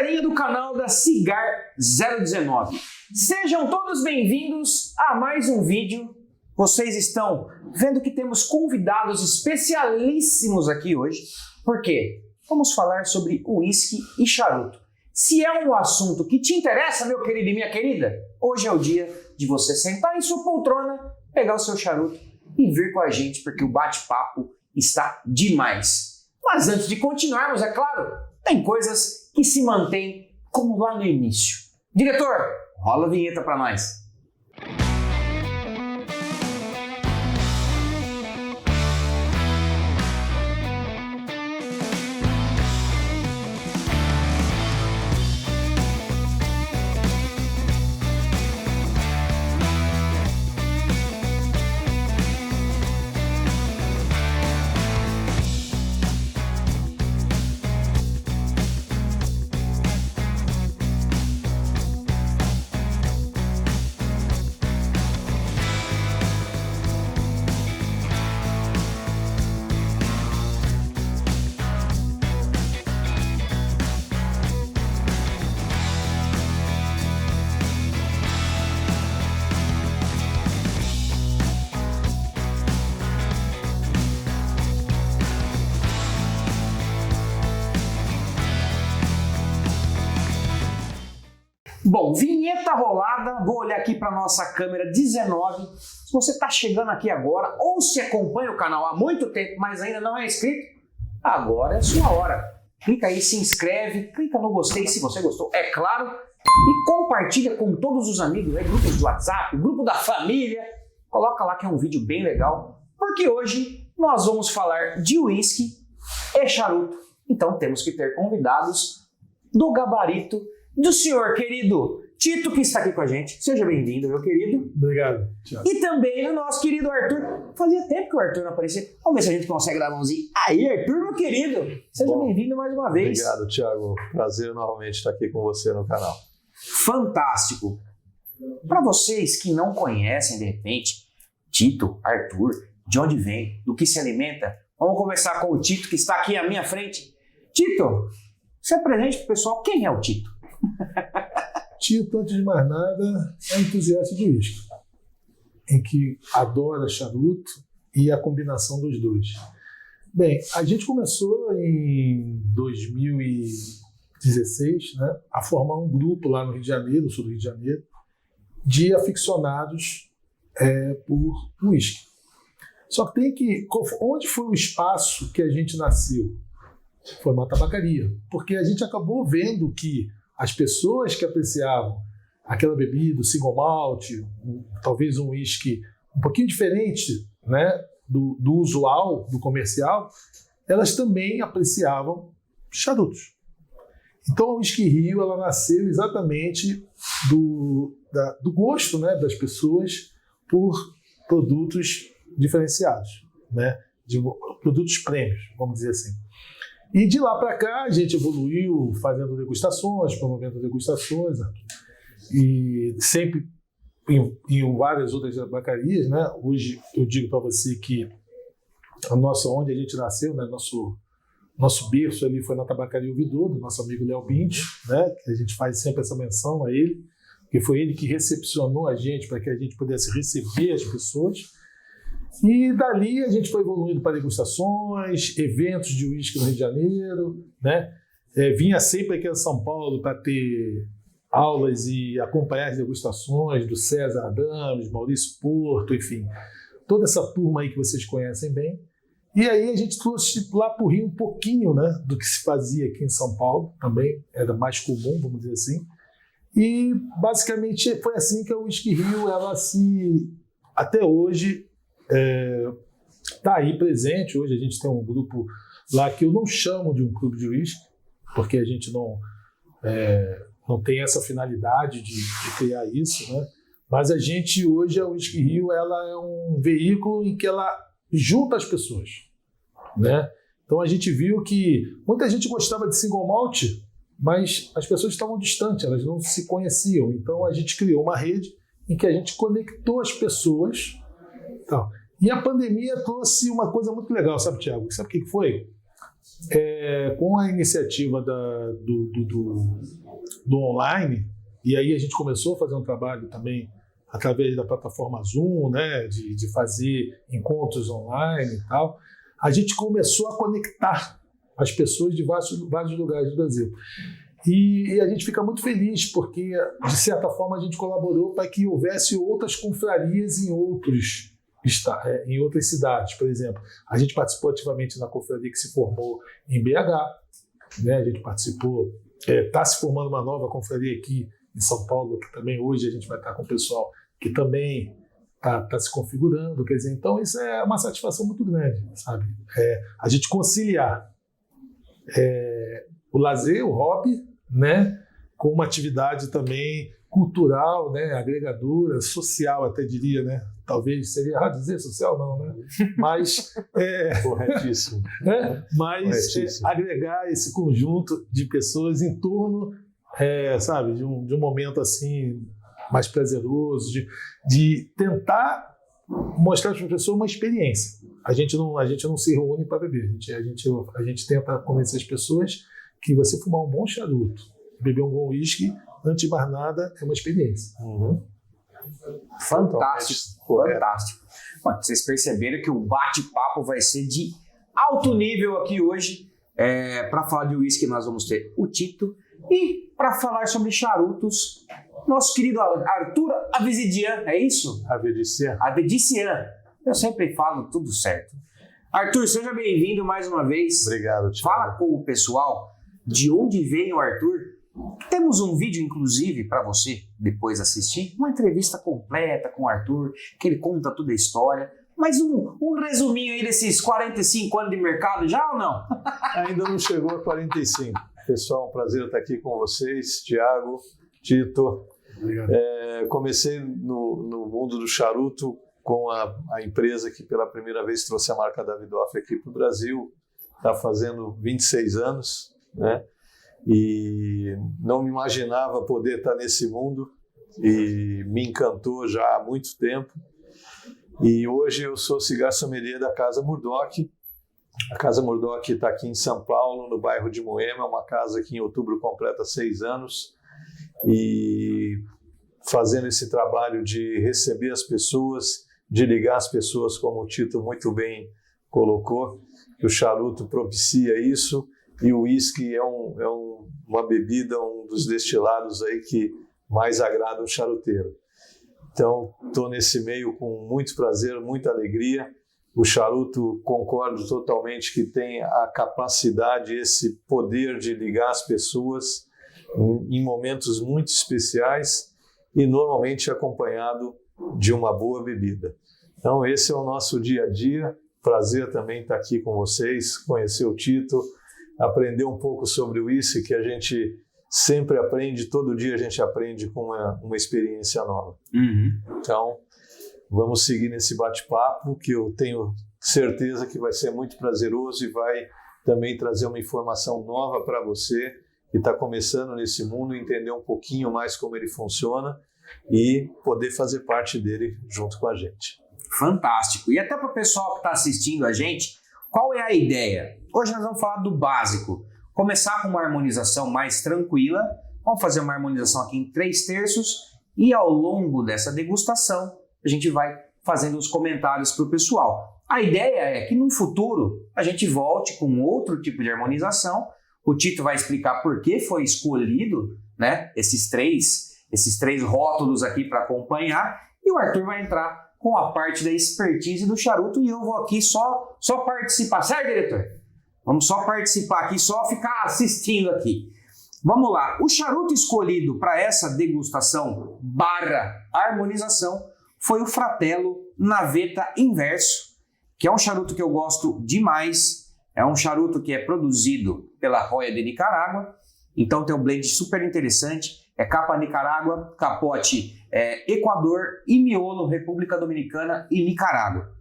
galerinha do canal da Cigar 019. Sejam todos bem-vindos a mais um vídeo. Vocês estão vendo que temos convidados especialíssimos aqui hoje. Por quê? Vamos falar sobre uísque e charuto. Se é um assunto que te interessa, meu querido e minha querida, hoje é o dia de você sentar em sua poltrona, pegar o seu charuto e vir com a gente, porque o bate-papo está demais. Mas antes de continuarmos, é claro, tem coisas que se mantêm como lá no início. Diretor, rola a vinheta para nós. Bom, vinheta rolada, vou olhar aqui para nossa câmera 19. Se você está chegando aqui agora ou se acompanha o canal há muito tempo, mas ainda não é inscrito, agora é a sua hora. Clica aí, se inscreve, clica no gostei se você gostou, é claro, e compartilha com todos os amigos, né? Grupos do WhatsApp, grupo da família. Coloca lá que é um vídeo bem legal, porque hoje nós vamos falar de uísque e charuto. Então temos que ter convidados do gabarito do senhor querido Tito, que está aqui com a gente. Seja bem-vindo, meu querido. Obrigado, Thiago. E também o nosso querido Arthur. Fazia tempo que o Arthur não aparecia. Vamos ver se a gente consegue dar a mãozinha. Aí, Arthur, meu querido. Seja bem-vindo mais uma vez. Obrigado, Thiago. Prazer novamente estar aqui com você no canal. Fantástico. Para vocês que não conhecem, de repente, Tito, Arthur, de onde vem, do que se alimenta, vamos começar com o Tito, que está aqui à minha frente. Tito, se apresente para o pessoal. Quem é o Tito? Tito, antes de mais nada, é entusiasta de uísque, em que adora charuto e a combinação dos dois. Bem, a gente começou em 2016, né, a formar um grupo lá no Rio de Janeiro, no sul do Rio de Janeiro, de aficionados por uísque. Só que tem que... Onde foi o espaço que a gente nasceu? Foi uma tabacaria, porque a gente acabou vendo que as pessoas que apreciavam aquela bebida, o single malt, talvez um uísque um pouquinho diferente, né, do usual, do comercial, elas também apreciavam charutos. Então a Whisky Rio ela nasceu exatamente do gosto, né, das pessoas por produtos diferenciados, né, de produtos prêmios, vamos dizer assim. E de lá para cá a gente evoluiu fazendo degustações, promovendo degustações, e sempre em várias outras tabacarias, né? Hoje eu digo para você que onde a gente nasceu, né? Nosso berço ali foi na tabacaria Ouvidor, do nosso amigo Léo Bint, né? Que a gente faz sempre essa menção a ele, que foi ele que recepcionou a gente para que a gente pudesse receber as pessoas. E dali a gente foi evoluindo para degustações, eventos de uísque no Rio de Janeiro, né? Vinha sempre aqui a São Paulo para ter aulas e acompanhar as degustações do César Adames, Maurício Porto, enfim, toda essa turma aí que vocês conhecem bem. E aí a gente trouxe lá para o Rio um pouquinho, né, do que se fazia aqui em São Paulo, também era mais comum, vamos dizer assim. E basicamente foi assim que a Whisky Rio, ela até hoje, está aí presente. Hoje a gente tem um grupo lá que eu não chamo de um clube de uísque, porque a gente não tem essa finalidade de criar isso, né? Mas a gente hoje, a Whisky Rio, ela é um veículo em que ela junta as pessoas, né? Então a gente viu que muita gente gostava de single malt, mas as pessoas estavam distantes, elas não se conheciam. Então a gente criou uma rede em que a gente conectou as pessoas. Então, e a pandemia trouxe uma coisa muito legal, sabe, Thiago? Sabe o que foi? com a iniciativa do online, e aí a gente começou a fazer um trabalho também através da plataforma Zoom, né, de fazer encontros online e tal, a gente começou a conectar as pessoas de vários lugares do Brasil. E a gente fica muito feliz porque, de certa forma, a gente colaborou para que houvesse outras confrarias em outras cidades. Por exemplo, a gente participou ativamente na confraria que se formou em BH, né? A gente participou, está se formando uma nova confraria aqui em São Paulo, que também hoje a gente vai estar com o pessoal que também está se configurando. Quer dizer, então isso é uma satisfação muito grande, sabe? A gente conciliar o lazer, o hobby, né, com uma atividade também cultural, né, agregadora, social, até diria, né? Talvez seria errado dizer social, não, né? Mas corretíssimo. Mas agregar esse conjunto de pessoas em torno, sabe, de um momento assim mais prazeroso, de tentar mostrar para as pessoas uma experiência. A gente não se reúne para beber. A gente tenta convencer as pessoas que você fumar um bom charuto, beber um bom uísque, antes de mais nada, é uma experiência. Uhum. Fantástico, fantástico. Bom, vocês perceberam que o bate-papo vai ser de alto nível aqui hoje. Para falar de uísque, nós vamos ter o Tito. E para falar sobre charutos, nosso querido Arthur Avedissian, é isso? Avedissian. Eu sempre falo tudo certo. Arthur, seja bem-vindo mais uma vez. Obrigado, Tito. Fala com o pessoal de onde veio o Arthur. Temos um vídeo, inclusive, para você depois assistir. Uma entrevista completa com o Arthur, que ele conta toda a história. Mas um resuminho aí desses 45 anos de mercado, já ou não? Ainda não chegou a 45. Pessoal, um prazer estar aqui com vocês. Tiago, Tito. Obrigado. Comecei no mundo do charuto com a empresa que pela primeira vez trouxe a marca Davidoff aqui para o Brasil. Está fazendo 26 anos, né? E não me imaginava poder estar nesse mundo e me encantou já há muito tempo. E hoje eu sou cigar sommelier da Casa Murdoch. A Casa Murdoch está aqui em São Paulo, no bairro de Moema, uma casa que em outubro completa 6 anos. E fazendo esse trabalho de receber as pessoas, de ligar as pessoas, como o Tito muito bem colocou, que o charuto propicia isso. E o uísque é uma bebida, um dos destilados aí que mais agrada o charuteiro. Então, estou nesse meio com muito prazer, muita alegria. O charuto, concordo totalmente que tem a capacidade, esse poder de ligar as pessoas em momentos muito especiais e normalmente acompanhado de uma boa bebida. Então, esse é o nosso dia a dia. Prazer também estar aqui com vocês, conhecer o Tito, aprender um pouco sobre o uísque, que a gente sempre aprende, todo dia a gente aprende com uma experiência nova. Uhum. Então, vamos seguir nesse bate-papo, que eu tenho certeza que vai ser muito prazeroso e vai também trazer uma informação nova para você que está começando nesse mundo, entender um pouquinho mais como ele funciona e poder fazer parte dele junto com a gente. Fantástico. E até para o pessoal que está assistindo a gente, qual é a ideia? Hoje nós vamos falar do básico. Começar com uma harmonização mais tranquila. Vamos fazer uma harmonização aqui em 3/3 e ao longo dessa degustação a gente vai fazendo os comentários para o pessoal. A ideia é que no futuro a gente volte com outro tipo de harmonização. O Tito vai explicar por que foi escolhido, né, esses três rótulos aqui para acompanhar, e o Arthur vai entrar com a parte da expertise do charuto e eu vou aqui só participar, certo, diretor? Vamos só participar aqui, só ficar assistindo aqui. Vamos lá, o charuto escolhido para essa degustação / harmonização foi o Fratello Navetta Inverso, que é um charuto que eu gosto demais. É um charuto que é produzido pela Joya de Nicarágua, então tem um blend super interessante. É capa Nicarágua, capote Equador e miolo República Dominicana e Nicarágua.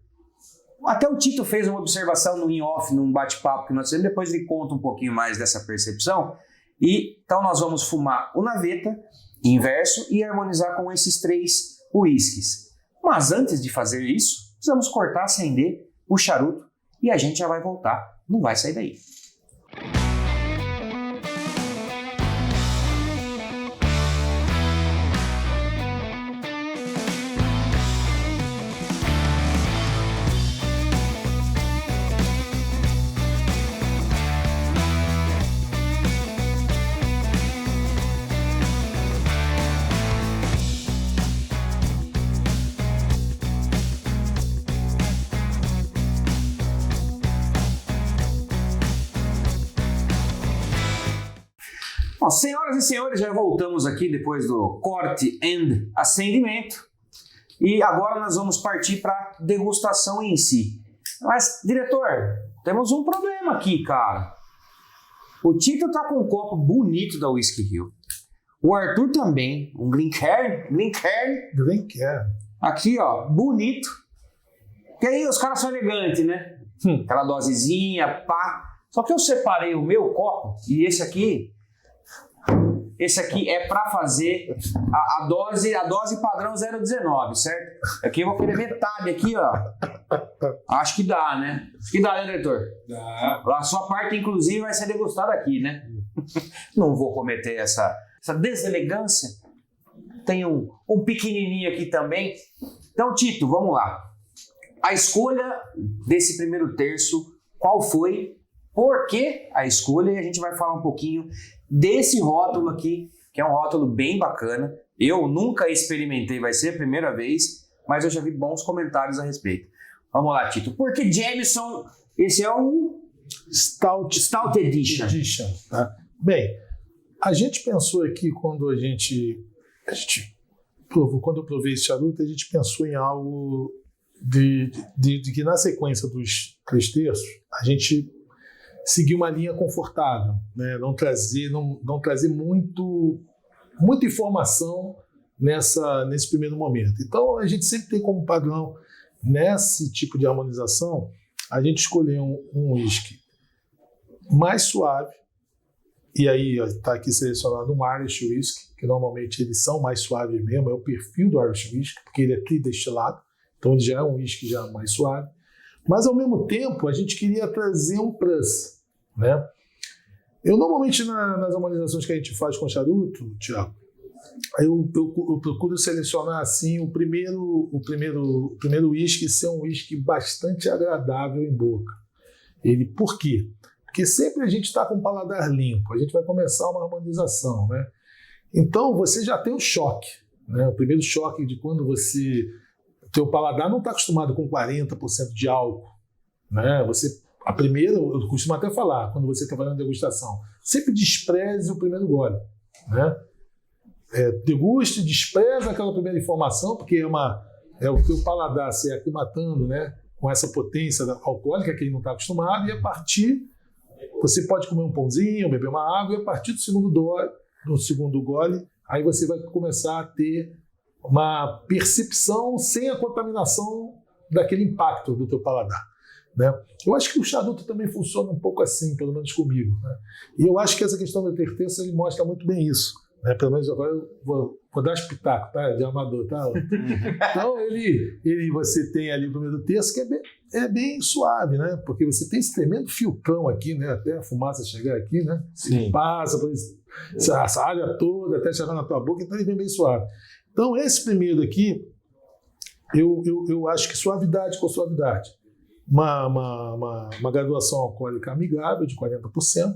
Até o Tito fez uma observação no in-off, num bate-papo que nós fizemos, depois ele conta um pouquinho mais dessa percepção. E então nós vamos fumar o Navetta Inverso e harmonizar com esses 3 uísques. Mas antes de fazer isso, precisamos cortar, acender o charuto e a gente já vai voltar. Não vai sair daí. Bom, senhoras e senhores, já voltamos aqui depois do corte e acendimento. E agora nós vamos partir para a degustação em si. Mas, diretor, temos um problema aqui, cara. O Tito tá com um copo bonito da Whisky Hill. O Arthur também, um Glencairn. Aqui, ó, bonito. Que aí os caras são elegantes, né? Aquela dosezinha, pá. Só que eu separei o meu copo e esse aqui é para fazer a dose padrão 0,19, certo? Aqui eu vou querer metade aqui, ó. Acho que dá, né? Acho que dá, né, diretor? Dá. A sua parte, inclusive, vai ser degustada aqui, né? Não vou cometer essa deselegância. Tem um pequenininho aqui também. Então, Tito, vamos lá. A escolha desse primeiro terço, qual foi? Por que a escolha? E a gente vai falar um pouquinho desse rótulo aqui, que é um rótulo bem bacana. Eu nunca experimentei, vai ser a primeira vez, mas eu já vi bons comentários a respeito. Vamos lá, Tito. Por que Jameson? Esse é o Stout Edition. Tá? Bem, a gente pensou aqui quando quando eu provei esse charuto, a gente pensou em algo de que na sequência dos 3 terços a gente seguir uma linha confortável, né? Não trazer muita informação nesse primeiro momento. Então a gente sempre tem como padrão, nesse tipo de harmonização, a gente escolher um whisky mais suave, e aí está aqui selecionado um Irish Whisky, que normalmente eles são mais suaves mesmo, é o perfil do Irish Whisky, porque ele é tridestilado, então ele já é um whisky já mais suave. Mas ao mesmo tempo a gente queria trazer um plus, né? Eu normalmente nas harmonizações que a gente faz com charuto, Thiago, eu procuro selecionar assim o primeiro whisky ser um whisky bastante agradável em boca. Por quê? Porque sempre a gente está com o paladar limpo, a gente vai começar uma harmonização, né? Então você já tem o choque, né? O primeiro choque de quando o teu paladar não está acostumado com 40% de álcool, né? A primeira, eu costumo até falar, quando você está fazendo degustação, sempre despreze o primeiro gole, né? Deguste, despreza aquela primeira informação, porque é o teu paladar se aclimatando, né, com essa potência alcoólica que ele não está acostumado, e a partir, você pode comer um pãozinho, beber uma água, e a partir do segundo gole, aí você vai começar a ter uma percepção sem a contaminação daquele impacto do teu paladar, né? Eu acho que o charuto também funciona um pouco assim, pelo menos comigo, né? E eu acho que essa questão do terço ele mostra muito bem isso, né? Pelo menos agora eu vou dar espetáculo, tá? De amador, tá? Então você tem ali o primeiro terço que é bem suave, né? Porque você tem esse tremendo filtrão aqui, né? Até a fumaça chegar aqui, né? Sim. Passa por essa área toda até chegar na tua boca, então ele vem bem suave. Então esse primeiro aqui, eu acho que suavidade com suavidade. Uma graduação alcoólica amigável de 40%,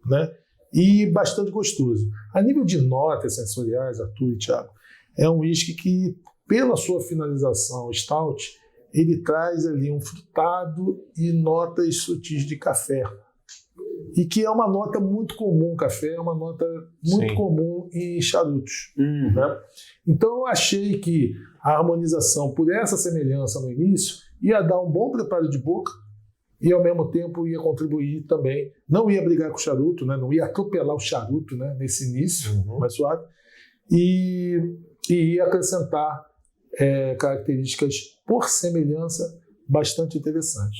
né? E bastante gostoso. A nível de notas sensoriais, Arthur e Thiago, é um whisky que, pela sua finalização stout, ele traz ali um frutado e notas sutis de café. E que é uma nota muito comum, café é uma nota muito Sim. comum em charutos. Né? Então eu achei que a harmonização, por essa semelhança no início, ia dar um bom preparo de boca e ao mesmo tempo ia contribuir também, não ia brigar com o charuto, né? Não ia atropelar o charuto, né? Nesse início, mais suave, e ia acrescentar características por semelhança bastante interessantes.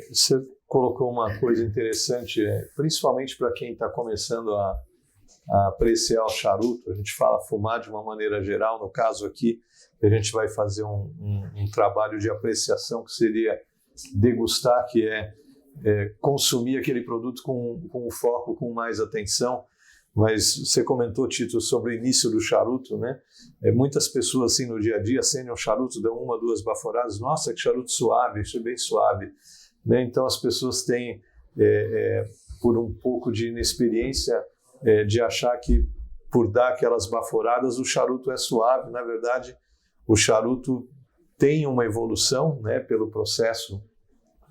Você colocou uma coisa interessante, principalmente para quem está começando a apreciar o charuto. A gente fala fumar de uma maneira geral, no caso aqui a gente vai fazer um trabalho de apreciação que seria degustar, que é consumir aquele produto com foco, com mais atenção. Mas você comentou, Tito, sobre o início do charuto, né? Muitas pessoas assim no dia a dia acendem um charuto, dão 1, 2 baforadas, nossa, que charuto suave, isso é bem suave, né? Então as pessoas têm, por um pouco de inexperiência, de achar que por dar aquelas baforadas o charuto é suave. Na verdade, o charuto tem uma evolução, né, pelo processo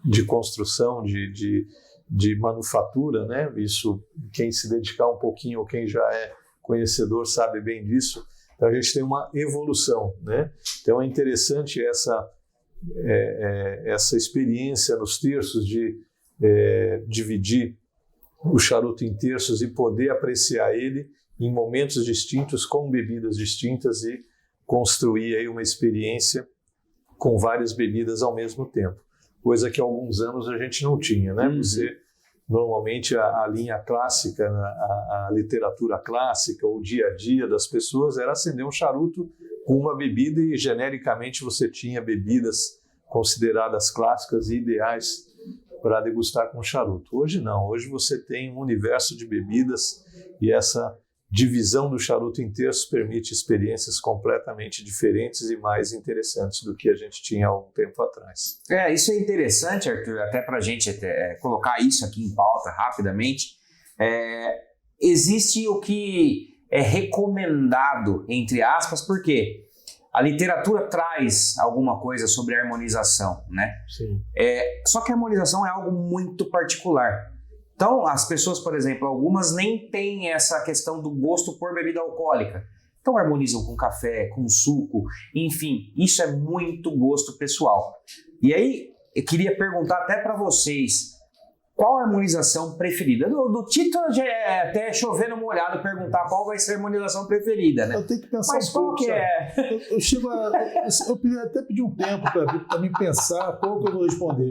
de construção, de de manufatura, né? Isso, quem se dedicar um pouquinho ou quem já é conhecedor sabe bem disso. Então a gente tem uma evolução, né? Então é interessante essa experiência nos terços de dividir o charuto em terços e poder apreciar ele em momentos distintos, com bebidas distintas e construir aí uma experiência com várias bebidas ao mesmo tempo. Coisa que há alguns anos a gente não tinha, né? Você, normalmente a linha clássica, a literatura clássica, o dia a dia das pessoas era acender um charuto com uma bebida e genericamente você tinha bebidas consideradas clássicas e ideais para degustar com charuto. Hoje não, hoje você tem um universo de bebidas e essa divisão do charuto em terços permite experiências completamente diferentes e mais interessantes do que a gente tinha há um tempo atrás. Isso é interessante, Arthur, até para a gente colocar isso aqui em pauta rapidamente. Existe o que é recomendado, entre aspas, porque a literatura traz alguma coisa sobre harmonização, né? Sim. Só que a harmonização é algo muito particular. Então, as pessoas, por exemplo, algumas nem têm essa questão do gosto por bebida alcoólica. Então, harmonizam com café, com suco, enfim, isso é muito gosto pessoal. E aí, eu queria perguntar até para vocês, qual a harmonização preferida? Do título já é até chover no molhado perguntar qual vai ser a harmonização preferida, né? Eu tenho que pensar Mas qual que é? Eu queria até pedir um tempo para mim pensar qual que eu vou responder.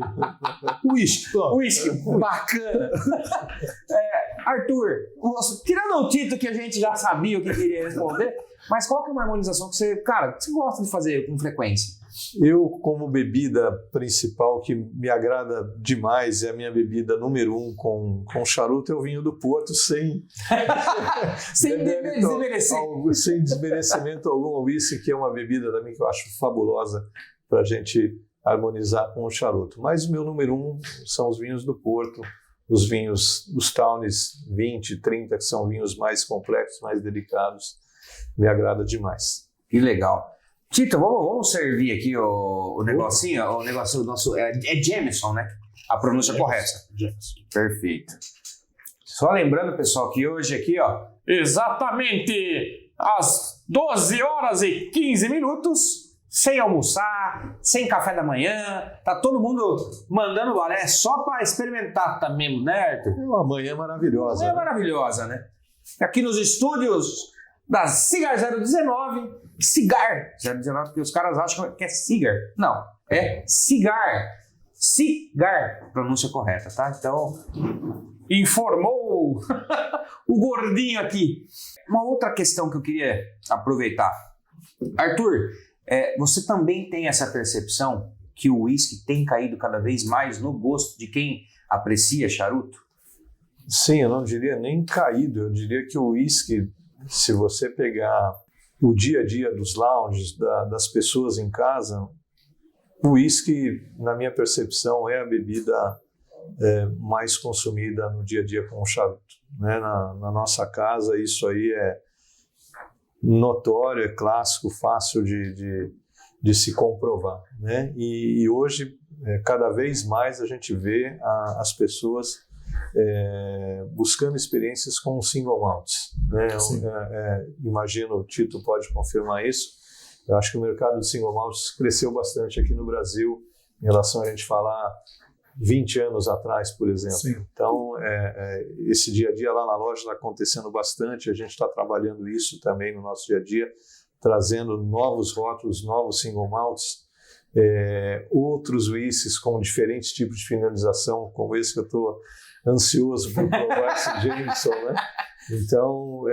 Uísque, pronto. Uísque, bacana. Arthur, tirando o título que a gente já sabia o que queria responder, mas qual que é uma harmonização que você gosta de fazer com frequência? Eu, como bebida principal que me agrada demais, é a minha bebida número 1 com charuto, é o vinho do Porto, sem desmerecimento algum. O uísque, que é uma bebida também que eu acho fabulosa para a gente harmonizar com o charuto. Mas o meu número 1 são os vinhos do Porto, os vinhos, os Tawny 20, 30, que são vinhos mais complexos, mais delicados. Me agrada demais. Que legal. Tito, vamos servir aqui o negocinho, o negócio nosso, é Jameson, né? A pronúncia correta. Jameson. Perfeito. Só lembrando, pessoal, que hoje aqui, exatamente às 12 horas e 15 minutos, sem almoçar, sem café da manhã, tá todo mundo mandando balé só para experimentar também, né, Arthur? É uma manhã maravilhosa. Maravilhosa, né? Aqui nos estúdios da Cigar 019, Cigar 019, porque os caras acham que é cigar. Não, é cigar. Cigar, pronúncia correta, tá? Então, informou o gordinho aqui. Uma outra questão que eu queria aproveitar. Arthur, você também tem essa percepção que o uísque tem caído cada vez mais no gosto de quem aprecia charuto? Sim, eu não diria nem caído, eu diria que o uísque, se você pegar o dia a dia dos lounges, das pessoas em casa, o uísque, na minha percepção, é a bebida mais consumida no dia a dia com o charuto. Né? Na nossa casa, isso aí é notório, é clássico, fácil de se comprovar. Né? E hoje, cada vez mais, a gente vê as pessoas buscando experiências com single malts. Né? Imagino, o Tito pode confirmar isso. Eu acho que o mercado de single malts cresceu bastante aqui no Brasil em relação a gente falar 20 anos atrás, por exemplo. Sim. Então, esse dia a dia lá na loja está acontecendo bastante, a gente está trabalhando isso também no nosso dia a dia, trazendo novos rótulos, novos single malts, outros whiskies com diferentes tipos de finalização, como esse que eu estou ansioso por provar, esse Jameson, né? Então,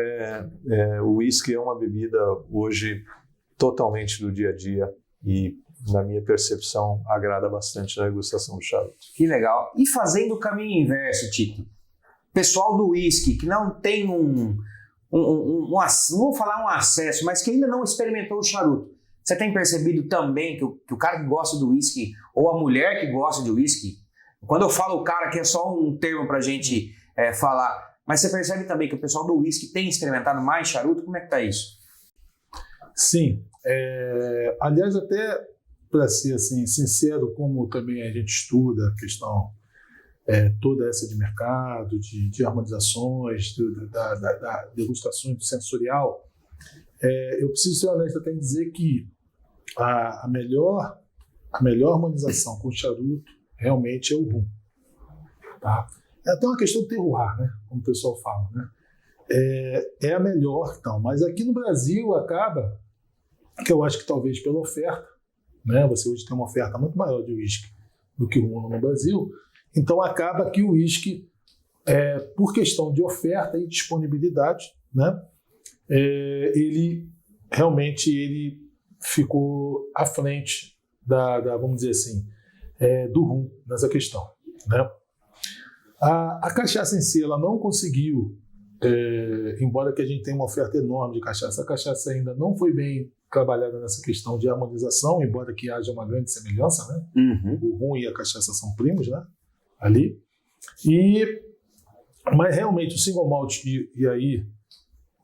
o whisky é uma bebida hoje totalmente do dia a dia e, na minha percepção, agrada bastante na degustação do charuto. Que legal. E fazendo o caminho inverso, Tito, pessoal do whisky que não tem não vou falar um acesso, mas que ainda não experimentou o charuto, você tem percebido também que o cara que gosta do whisky ou a mulher que gosta de whisky, quando eu falo o cara que é só um termo pra gente falar, mas você percebe também que o pessoal do whisky tem experimentado mais charuto? Como é que tá isso? Sim. Aliás, até para ser assim, sincero, como também a gente estuda a questão toda essa de mercado, de harmonizações, da degustação do sensorial, eu preciso ser honesto até em dizer que a melhor harmonização com o charuto realmente é o rum. Tá? É até uma questão de terroir, né? Como o pessoal fala, né? É a melhor, então. Mas aqui no Brasil acaba, que eu acho que talvez pela oferta, né? Você hoje tem uma oferta muito maior de uísque do que o rum no Brasil, então acaba que o uísque, por questão de oferta e disponibilidade, né? Ele realmente ficou à frente vamos dizer assim, do rum nessa questão, né? A cachaça em si, ela não conseguiu, embora que a gente tenha uma oferta enorme de cachaça, a cachaça ainda não foi bem trabalhada nessa questão de harmonização, embora que haja uma grande semelhança, né? Uhum. O rum e a cachaça são primos, né? Ali. Mas realmente o single malt, e aí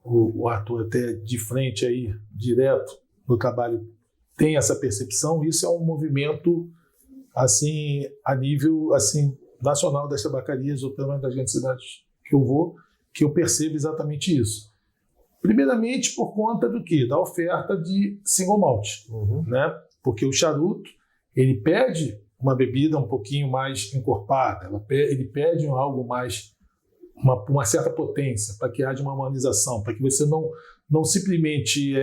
o Arthur até de frente aí, direto no trabalho, tem essa percepção. Isso é um movimento assim, a nível assim, nacional das tabacarias, ou pelo menos das grandes cidades que eu vou, que eu percebo exatamente isso. Primeiramente por conta do quê? Da oferta de single malt, né? Porque o charuto, ele pede uma bebida um pouquinho mais encorpada, ele pede algo mais, uma certa potência, para que haja uma harmonização, para que você não simplesmente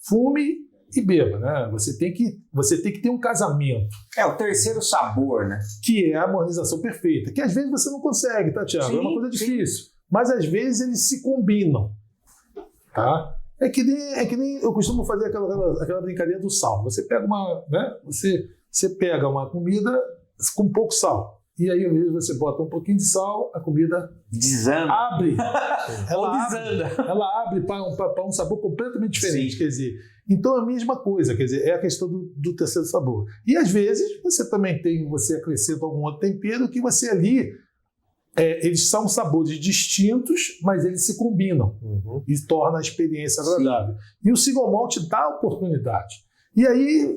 fume e beba, né? Você tem que ter um casamento. O terceiro sabor, né? Que é a harmonização perfeita, que às vezes você não consegue, tá, Thiago? Sim, é uma coisa difícil. Mas às vezes eles se combinam, tá? É que nem eu costumo fazer aquela brincadeira do sal. Você pega você pega uma comida com pouco sal. E aí, às vezes, você bota um pouquinho de sal, a comida desanda. Abre. Desanda. Ela abre para um sabor completamente diferente. Sim. Quer dizer, então a mesma coisa, quer dizer, é a questão do terceiro sabor. E às vezes você também você acrescenta algum outro tempero que você ali, eles são sabores distintos, mas eles se combinam e torna a experiência agradável. Sim. E o single malt dá a oportunidade. E aí,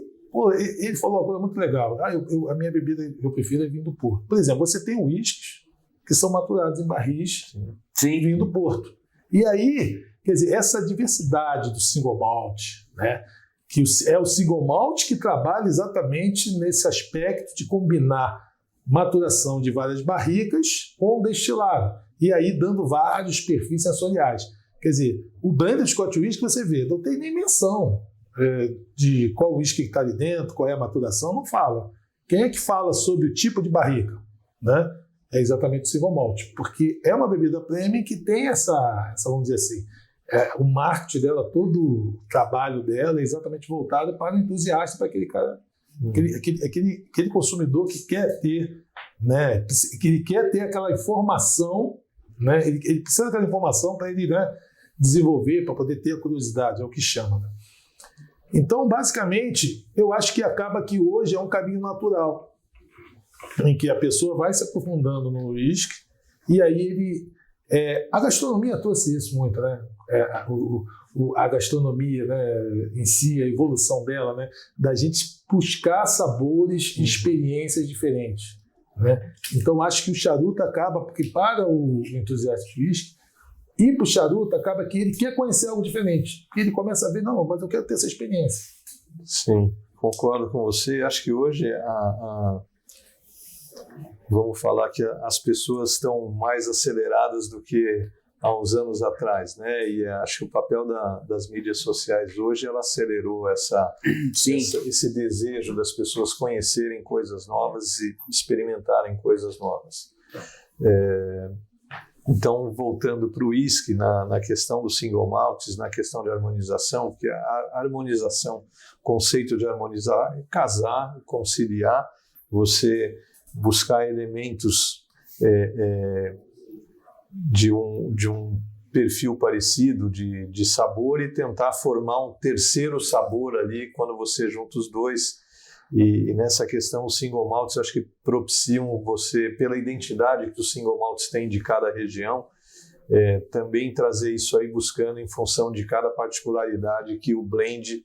ele falou uma coisa muito legal. A minha bebida eu prefiro é vinho do Porto. Por exemplo, você tem uísques que são maturados em barris de vinho do Porto. E aí, quer dizer, essa diversidade do single malt, né, que é o single malt que trabalha exatamente nesse aspecto de combinar maturação de várias barricas com destilado. E aí dando vários perfis sensoriais. Quer dizer, o blended Scotch Whisky você vê, não tem nem menção de qual uísque está ali dentro, qual é a maturação, não fala. Quem é que fala sobre o tipo de barrica? Né? É exatamente o single malt, porque é uma bebida premium que tem essa vamos dizer assim, o marketing dela, todo o trabalho dela é exatamente voltado para o entusiasta, para aquele cara, aquele consumidor que quer ter, né, que ele quer ter aquela informação, né, ele precisa daquela informação para ele, né, desenvolver, para poder ter a curiosidade, é o que chama, né? Então, basicamente, eu acho que acaba que hoje é um caminho natural, em que a pessoa vai se aprofundando no uísque, e aí a gastronomia trouxe isso muito, né? A gastronomia, né, em si, a evolução dela, né, da gente buscar sabores e experiências diferentes, né? Então, acho que o charuto acaba, porque para o entusiasta de uísque, ir para o charuto acaba que ele quer conhecer algo diferente. E ele começa a ver, não, mas eu quero ter essa experiência. Sim, concordo com você. Acho que hoje, vamos falar que as pessoas estão mais aceleradas do que há uns anos atrás, né? E acho que o papel das mídias sociais hoje, ela acelerou esse desejo das pessoas conhecerem coisas novas e experimentarem coisas novas. Então, voltando para o uísque, na questão dos single malts, na questão de harmonização, porque a harmonização, o conceito de harmonizar é casar, conciliar, você buscar elementos de um perfil parecido de sabor e tentar formar um terceiro sabor ali quando você junta os dois. E nessa questão, os single malts, acho que propiciam você, pela identidade que os single malts têm de cada região, também trazer isso aí buscando em função de cada particularidade que o blend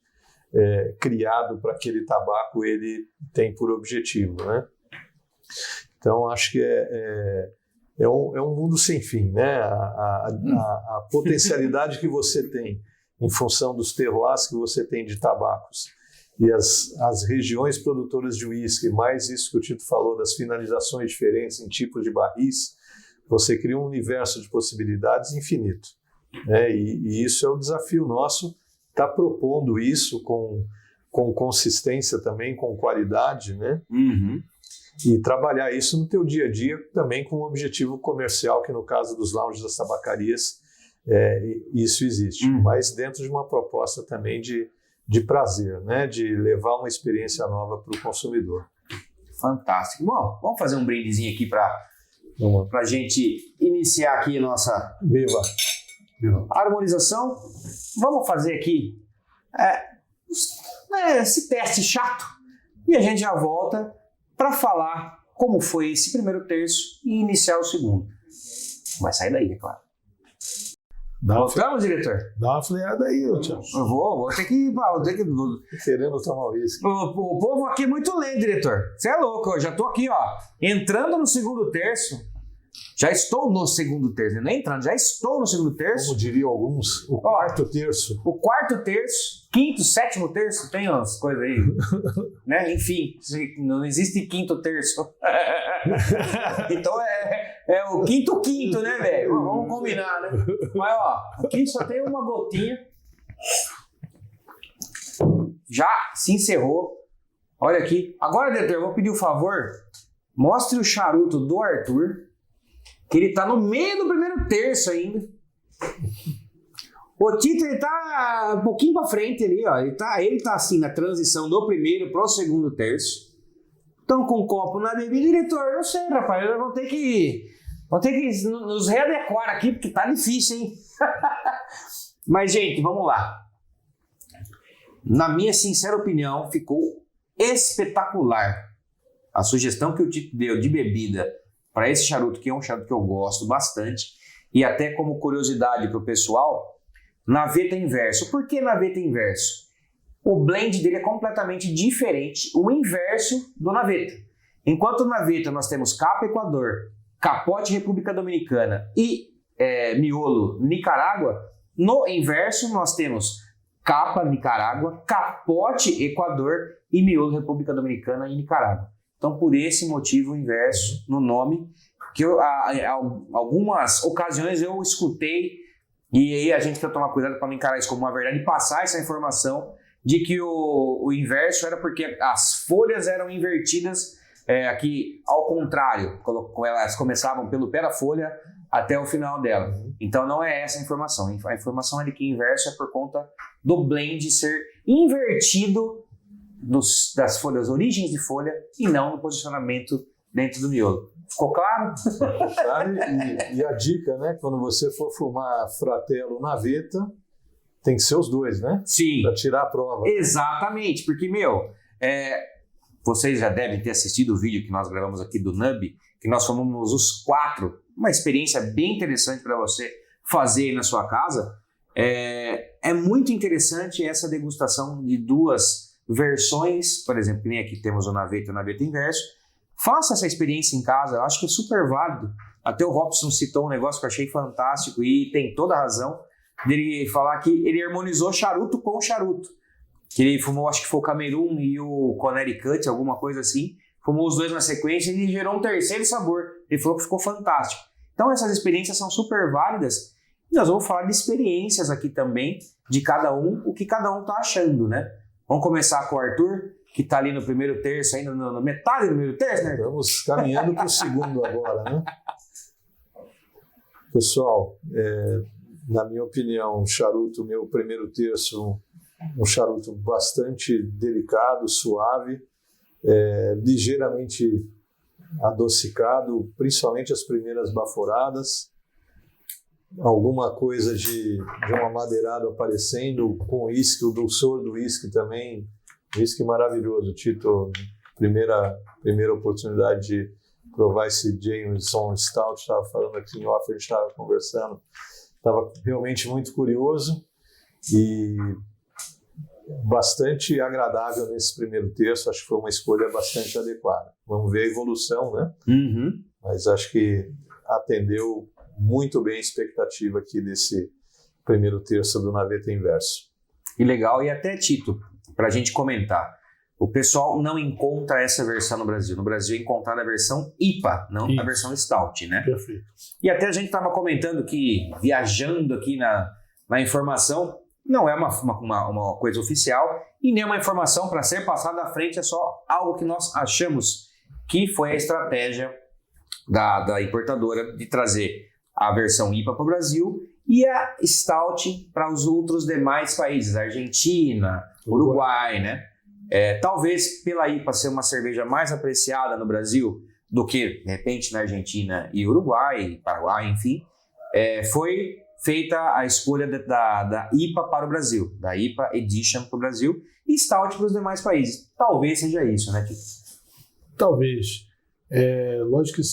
criado para aquele tabaco ele tem por objetivo, né? Então, acho que é um mundo sem fim, né? A potencialidade que você tem em função dos terroirs que você tem de tabacos e as regiões produtoras de uísque, mais isso que o Tito falou, das finalizações diferentes em tipos de barris, você cria um universo de possibilidades infinito, né? E isso é o desafio nosso, estar propondo isso com consistência também, com qualidade, né? Uhum. E trabalhar isso no teu dia a dia também com um objetivo comercial, que no caso dos lounges das tabacarias, isso existe, mas dentro de uma proposta também de prazer, né? De levar uma experiência nova para o consumidor. Fantástico. Bom, vamos fazer um brindezinho aqui para a gente iniciar aqui a nossa harmonização. Vamos fazer aqui esse teste chato e a gente já volta para falar como foi esse primeiro terço e iniciar o segundo. Vai sair daí, é claro. Voltamos, diretor? Dá uma freada aí, Thiago. Eu vou ter que... Querendo tomar o uísque. O povo aqui é muito lento, diretor. Você é louco, eu já tô aqui, ó, entrando no segundo terço. Já estou no segundo terço, não é entrando, já estou no segundo terço. Como diriam alguns, o quarto terço. O quarto terço, quinto, sétimo terço, tem umas coisas aí, né? Enfim, não existe quinto terço. Então é o quinto, né, velho? Vamos combinar, né? Mas, ó, aqui só tem uma gotinha. Já se encerrou. Olha aqui. Agora, diretor, eu vou pedir um favor. Mostre o charuto do Arthur, que ele tá no meio do primeiro terço ainda. O Tito, ele tá um pouquinho pra frente ali, ó. Ele tá assim, na transição do primeiro pro segundo terço. Então, com um copo na bebida, diretor, não sei, rapaz, vamos ter que nos readequar aqui, porque tá difícil, hein? Mas, gente, vamos lá. Na minha sincera opinião, ficou espetacular a sugestão que o Tito deu de bebida para esse charuto, que é um charuto que eu gosto bastante, e até como curiosidade para o pessoal, naveta inverso. Por que naveta inverso? O blend dele é completamente diferente, o inverso do naveta. Enquanto no naveta nós temos capa Equador, capote República Dominicana e miolo Nicarágua, no inverso nós temos capa Nicarágua, capote Equador e miolo República Dominicana e Nicarágua. Então, por esse motivo, o inverso no nome, que algumas ocasiões eu escutei, e aí a gente tem que tomar cuidado para não encarar isso como uma verdade, e passar essa informação de que o inverso era porque as folhas eram invertidas aqui ao contrário, elas começavam pelo pé da folha até o final dela. Então, não é essa a informação. A informação é de que inverso é por conta do blend ser invertido das folhas, origens de folha, e não no posicionamento dentro do miolo. Ficou claro? Claro, e a dica, né? Quando você for fumar Fratello naveta, tem que ser os dois, né? Sim. Para tirar a prova. Exatamente, porque, vocês já devem ter assistido o vídeo que nós gravamos aqui do Nub, que nós fumamos os 4, uma experiência bem interessante para você fazer aí na sua casa. É muito interessante essa degustação de duas versões, por exemplo, que nem aqui temos o naveta e o naveta inverso. Faça essa experiência em casa, eu acho que é super válido. Até o Robson citou um negócio que eu achei fantástico e tem toda a razão dele falar que ele harmonizou charuto com charuto. Que ele fumou, acho que foi o Camerun e o Connecticut, alguma coisa assim. Fumou os dois na sequência e gerou um terceiro sabor. Ele falou que ficou fantástico. Então essas experiências são super válidas. E nós vamos falar de experiências aqui também, de cada um, o que cada um tá achando, né? Vamos começar com o Arthur, que está ali no primeiro terço, ainda na metade do primeiro terço, né? Estamos caminhando para o segundo agora, né? Pessoal, na minha opinião, o charuto, meu primeiro terço, um charuto bastante delicado, suave, ligeiramente adocicado, principalmente as primeiras baforadas, alguma coisa de uma madeirada aparecendo, com uísque, o dulçor do uísque também, uísque maravilhoso. Tito, primeira oportunidade de provar esse Jameson Stout, estava falando aqui em off, a gente estava conversando, estava realmente muito curioso, e bastante agradável nesse primeiro terço, acho que foi uma escolha bastante adequada. Vamos ver a evolução, né? Uhum. Mas acho que atendeu muito bem a expectativa aqui desse primeiro terço do Naveta Inverso. E legal, e até, Tito, para a gente comentar, o pessoal não encontra essa versão no Brasil. No Brasil é encontrada a versão IPA, não a versão Stout, né? Perfeito. E até a gente estava comentando que, viajando aqui na informação, não é uma coisa oficial e nem uma informação para ser passada à frente, é só algo que nós achamos que foi a estratégia da importadora de trazer a versão IPA para o Brasil e a Stout para os outros demais países, Argentina, Uruguai, né? Talvez pela IPA ser uma cerveja mais apreciada no Brasil do que, de repente, na Argentina e Uruguai, Paraguai, enfim, foi feita a escolha da IPA para o Brasil, da IPA Edition para o Brasil e Stout para os demais países. Talvez seja isso, né, Tito? Talvez. Lógico que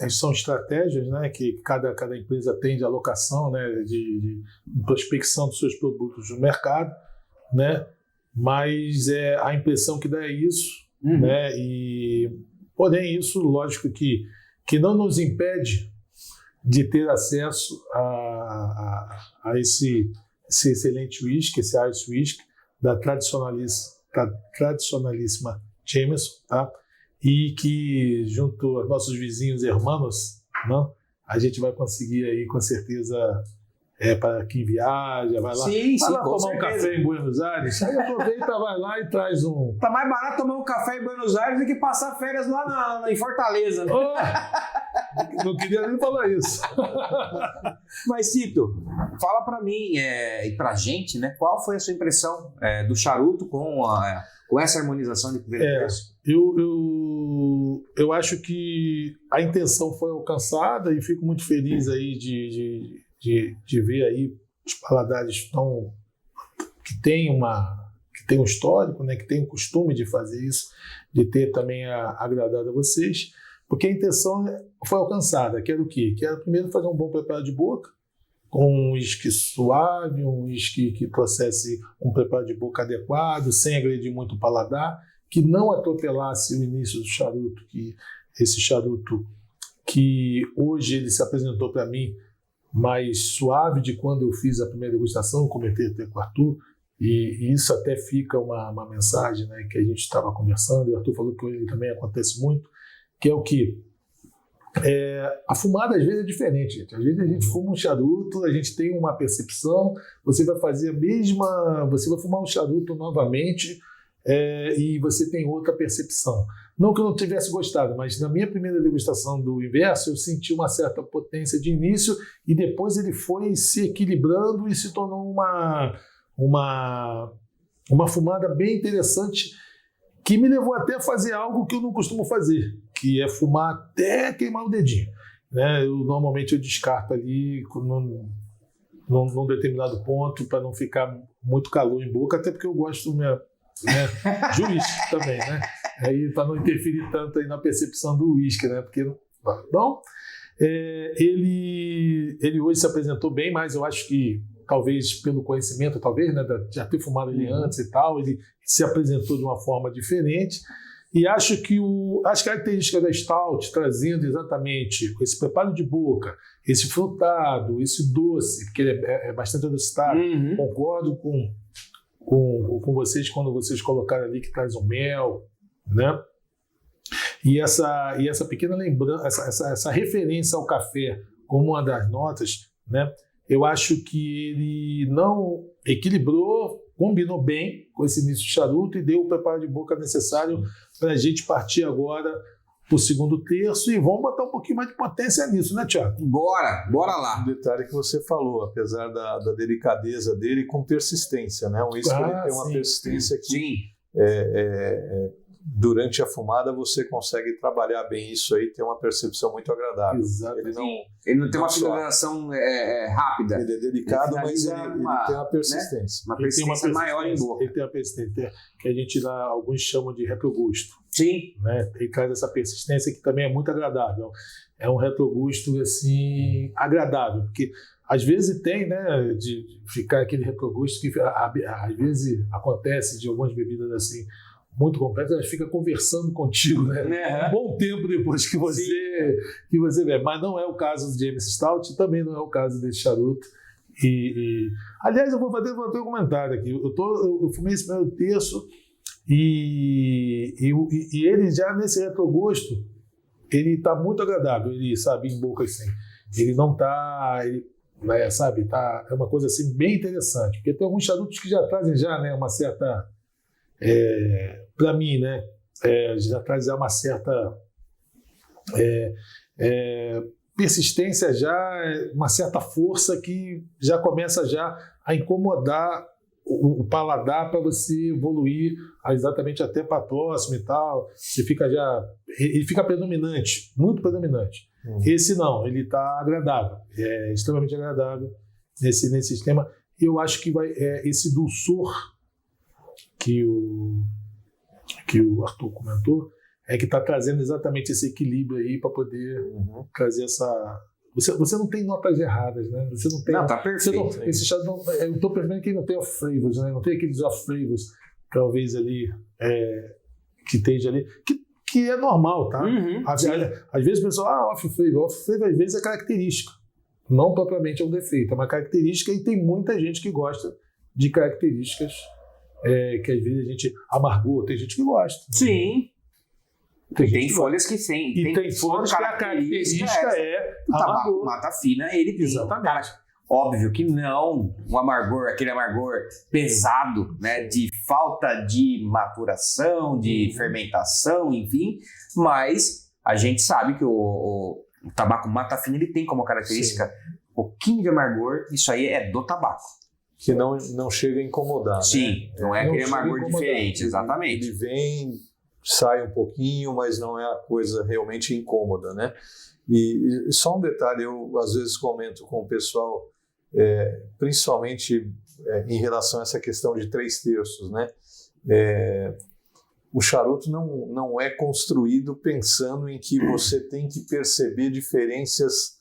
são estratégias, né, que cada empresa tem de alocação, né, de prospecção dos seus produtos no mercado, né, mas a impressão que dá é isso, né, porém isso, lógico que não nos impede de ter acesso a esse excelente whisky, esse Irish whisky da tradicionalíssima Jameson, tá? E que junto aos nossos vizinhos hermanos, não, a gente vai conseguir aí com certeza, para quem viaja, vai lá, sim, tomar certeza. Um café em Buenos Aires, aí aproveita, vai lá e traz um... Tá mais barato tomar um café em Buenos Aires do que passar férias lá em Fortaleza, né? Não queria nem falar isso. Mas, Tito, fala para mim e pra gente, né, qual foi a sua impressão do charuto com essa harmonização de primeiro terço? Eu acho que a intenção foi alcançada e fico muito feliz aí de ver aí os paladares que tem um histórico, né, que tem um costume de fazer isso, de ter também agradado a vocês, porque a intenção foi alcançada, que era o quê? Que era primeiro fazer um bom preparo de boca, com um uísque suave, um uísque que trouxesse um preparo de boca adequado, sem agredir muito o paladar, que não atropelasse o início do charuto, que esse charuto que hoje ele se apresentou para mim mais suave de quando eu fiz a primeira degustação, comentei até com o Arthur, e isso até fica uma mensagem, né, que a gente estava conversando, e o Arthur falou que ele também acontece muito, que é o que? A fumada às vezes é diferente, gente. Às vezes a gente fuma um charuto, a gente tem uma percepção, você vai fumar um charuto novamente e você tem outra percepção. Não que eu não tivesse gostado, mas na minha primeira degustação do Inverso eu senti uma certa potência de início e depois ele foi se equilibrando e se tornou uma fumada bem interessante, que me levou até a fazer algo que eu não costumo fazer, que é fumar até queimar o dedinho, né? Normalmente eu descarto ali num determinado ponto para não ficar muito calor em boca, até porque eu gosto de uísque também, né? Aí para não interferir tanto aí na percepção do uísque, né? Porque ele hoje se apresentou bem, mas eu acho que talvez pelo conhecimento, né, de já ter fumado ele antes e tal, ele se apresentou de uma forma diferente. E acho que as características da Stout, trazendo exatamente esse preparo de boca, esse frutado, esse doce, porque ele é bastante adocicado, concordo com vocês quando vocês colocaram ali que traz um mel, né? E essa pequena lembrança, essa referência ao café como uma das notas, né? Eu acho que ele não equilibrou, combinou bem com esse início de charuto e deu o preparo de boca necessário para a gente partir agora para o segundo terço e vamos botar um pouquinho mais de potência nisso, né, Thiago? Bora lá. Um detalhe que você falou, apesar da delicadeza dele, com persistência, né? Um uísque ele tem uma persistência que durante a fumada você consegue trabalhar bem isso aí, ter uma percepção muito agradável. Exatamente. Ele não tem uma finalização rápida. Ele é delicado, mas ele tem uma persistência. Né? Uma persistência maior em boca. Ele tem uma persistência que a gente lá, alguns chamam de retrogusto. Sim. Né? Ele traz essa persistência que também é muito agradável. É um retrogusto assim, agradável, porque às vezes tem, né, de ficar aquele retrogosto que às vezes acontece de algumas bebidas assim, muito complexas, elas ficam conversando contigo, né? Um bom tempo depois que você bebe. Mas não é o caso do James Stout, também não é o caso desse charuto. Aliás, eu vou fazer um comentário aqui. Eu fumei esse primeiro terço e ele já nesse retrogosto, ele está muito agradável, ele sabe, em boca assim. Ele não está, sabe, é uma coisa assim bem interessante, porque tem alguns charutos que já trazem né, uma certa, para mim, né, já trazem uma certa persistência, já uma certa força que já começa já a incomodar o paladar para você evoluir exatamente até para a próxima e tal. Ele fica predominante, muito predominante. Esse não, ele está agradável, extremamente agradável nesse sistema. Eu acho que esse dulçor que o Arthur comentou que está trazendo exatamente esse equilíbrio aí para poder trazer essa... Você não tem notas erradas, né? Você não tem... Não, tá perfeito. Esse chá eu estou percebendo que ele não tem off-flavors, né? Não tem aqueles off-flavors, talvez ali, que esteja ali, que é normal, tá? Às vezes o pessoal, off-flavor. Off-flavor às vezes é característica. Não propriamente é um defeito, é uma característica e tem muita gente que gosta de características que às vezes a gente... Amargor, tem gente que gosta. Sim. Tem folhas que sim. E tem folhas que a característica o tabaco mata fina, ele tem. Exatamente. Óbvio que não um amargor, aquele amargor pesado, né, de falta de maturação, de fermentação, enfim, mas a gente sabe que o tabaco mata fina, ele tem como característica um pouquinho de amargor, isso aí é do tabaco. Que não chega a incomodar. Sim, né? não é aquele amargor diferente, exatamente. Ele vem... sai um pouquinho, mas não é a coisa realmente incômoda, né? E só um detalhe, eu às vezes comento com o pessoal, principalmente em relação a essa questão de 3 terços, né? O charuto não é construído pensando em que você tem que perceber diferenças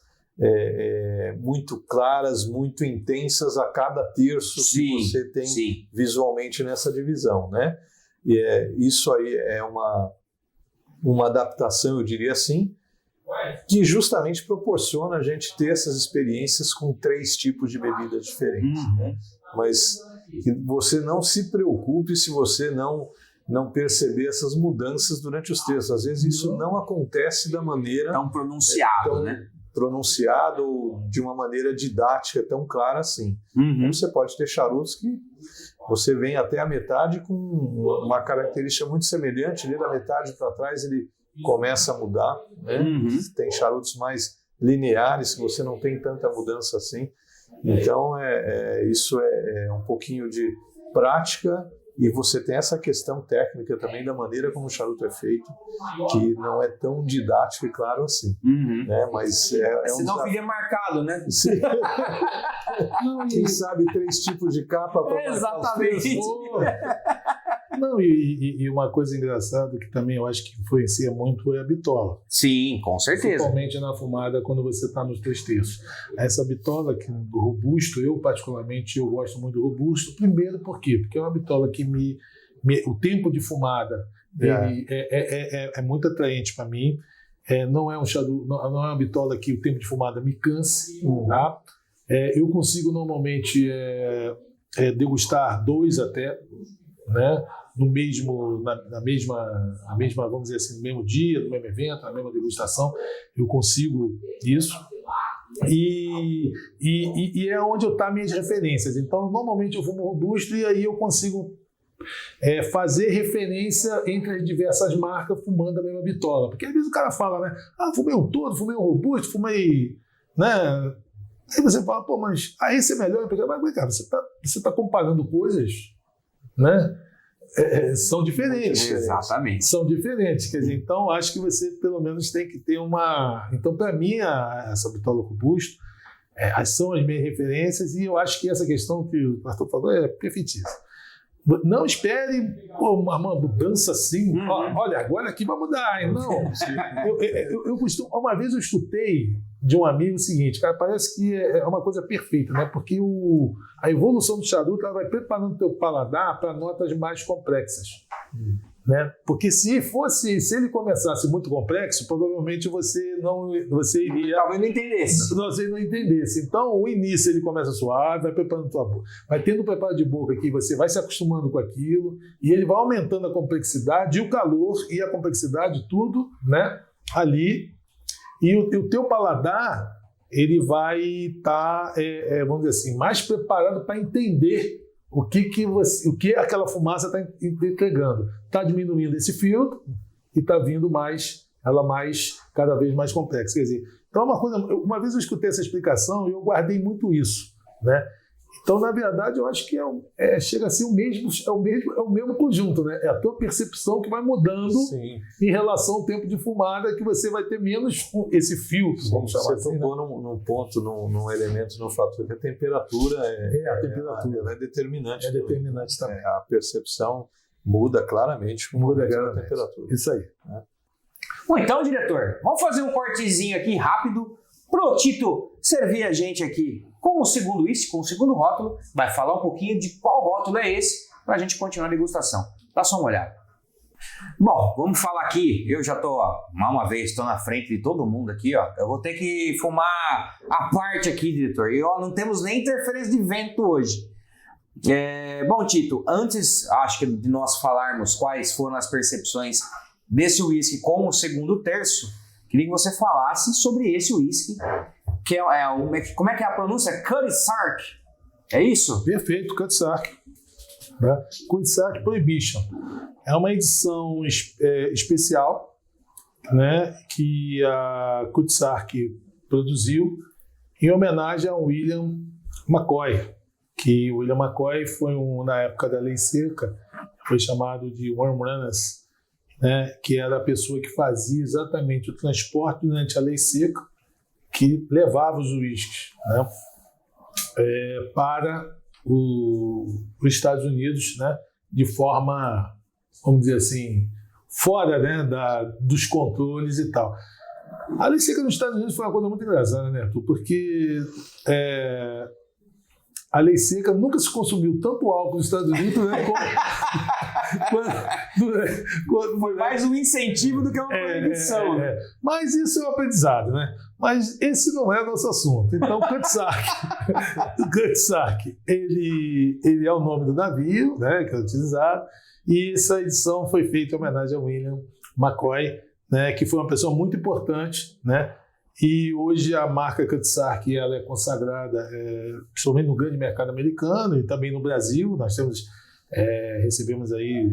muito claras, muito intensas a cada terço que você tem visualmente nessa divisão, né? Isso aí é uma adaptação, eu diria assim, que justamente proporciona a gente ter essas experiências com 3 tipos de bebidas diferentes. Né? Mas que você não se preocupe se você não perceber essas mudanças durante os textos. Às vezes isso não acontece da maneira... tão pronunciado, né? Pronunciado ou de uma maneira didática tão clara assim. Então, você pode ter charutos que você vem até a metade com uma característica muito semelhante, ali da metade para trás ele começa a mudar, né? Tem charutos mais lineares que você não tem tanta mudança assim. Então isso é um pouquinho de prática. E você tem essa questão técnica também da maneira como o charuto é feito, que não é tão didático e claro assim. Né? Mas senão fica marcado, né? Sim. Quem sabe 3 tipos de capa para exatamente. Não, e uma coisa engraçada que também eu acho que influencia muito é a bitola. Sim, com certeza. Principalmente na fumada quando você está nos 3 terços. Essa bitola do robusto, eu particularmente eu gosto muito do robusto. Primeiro, por quê? Porque é uma bitola que o tempo de fumada dele é muito atraente para mim. Não é uma bitola que o tempo de fumada me canse. Tá? Eu consigo normalmente degustar 2 até, né? Na mesma, vamos dizer assim, no mesmo dia, no mesmo evento, na mesma degustação, eu consigo isso. E é onde eu tá minhas referências. Então, normalmente eu fumo robusto e aí eu consigo fazer referência entre as diversas marcas fumando a mesma bitola. Porque às vezes o cara fala, né? Fumei um todo, fumei um robusto, fumei, né? Aí você fala, pô, mas esse é melhor. Mas, cara, você tá comparando coisas, né? São diferentes. Exatamente. São diferentes. Quer dizer, então, acho que você, pelo menos, tem que ter uma... Então, para mim, essa bitola robusto são as minhas referências e eu acho que essa questão que o Arthur falou é perfeitíssima. Não espere uma mudança assim. Olha, agora aqui vai mudar. Não. Eu costumo... Uma vez eu escutei de um amigo o seguinte, cara, parece que é uma coisa perfeita, né? Porque a evolução do charuto ela vai preparando o teu paladar para notas mais complexas. Né? Porque se ele começasse muito complexo, provavelmente você iria... Talvez não entendesse. Você não entendesse. Então, o início ele começa suave, vai preparando tua boca. Vai tendo preparo de boca aqui, você vai se acostumando com aquilo, e ele vai aumentando a complexidade, e o calor e a complexidade, tudo, né? Ali. E o teu paladar, ele vai estar, vamos dizer assim, mais preparado para entender o que aquela fumaça está entregando. Está diminuindo esse filtro e está vindo cada vez mais complexa. Quer dizer, então uma vez eu escutei essa explicação e eu guardei muito isso, né? Então, na verdade, eu acho que chega a ser o mesmo conjunto, né? É a tua percepção que vai mudando. Sim. Em relação ao tempo de fumada, que você vai ter menos esse filtro. Sim, vamos chamar você assim, tocou num ponto, num elemento, num fator que a temperatura a temperatura ela é determinante. É determinante também. A percepção muda claramente com a temperatura. Isso aí. Bom, então, diretor, vamos fazer um cortezinho aqui rápido pro Tito servir a gente aqui com o segundo uísque, com o segundo rótulo. Vai falar um pouquinho de qual rótulo é esse para a gente continuar a degustação. Dá só uma olhada. Bom, vamos falar aqui. Eu já estou, mais uma vez, estou na frente de todo mundo aqui, ó. Eu vou ter que fumar a parte aqui, diretor. E ó, não temos nem interferência de vento hoje. Bom, Tito, antes, acho que de nós falarmos quais foram as percepções desse uísque com o segundo terço, queria que você falasse sobre esse uísque, que como é que é a pronúncia? Cutty-Sark, é isso? Perfeito, Cutty-Sark. Né? Cutty-Sark Prohibition. É uma edição especial, né, que a Cutty-Sark produziu em homenagem a William McCoy, que o William McCoy foi na época da Lei Seca, foi chamado de Worm Runners, né, que era a pessoa que fazia exatamente o transporte durante a Lei Seca, que levava os uísques, né, para os Estados Unidos, né, de forma, vamos dizer assim, fora, né, dos controles e tal. A Lei Seca nos Estados Unidos foi uma coisa muito engraçada, né, Arthur? Porque a Lei Seca nunca se consumiu tanto álcool nos Estados Unidos, né, foi mais um incentivo do que uma proibição. Mas isso é um aprendizado, né? Mas esse não é nosso assunto. Então, o Cutty-Sark, ele é o nome do navio, né, que é utilizado, e essa edição foi feita em homenagem a William McCoy, né, que foi uma pessoa muito importante, né? E hoje a marca Cutty-Sark ela é consagrada, principalmente no grande mercado americano e também no Brasil. Nós recebemos aí,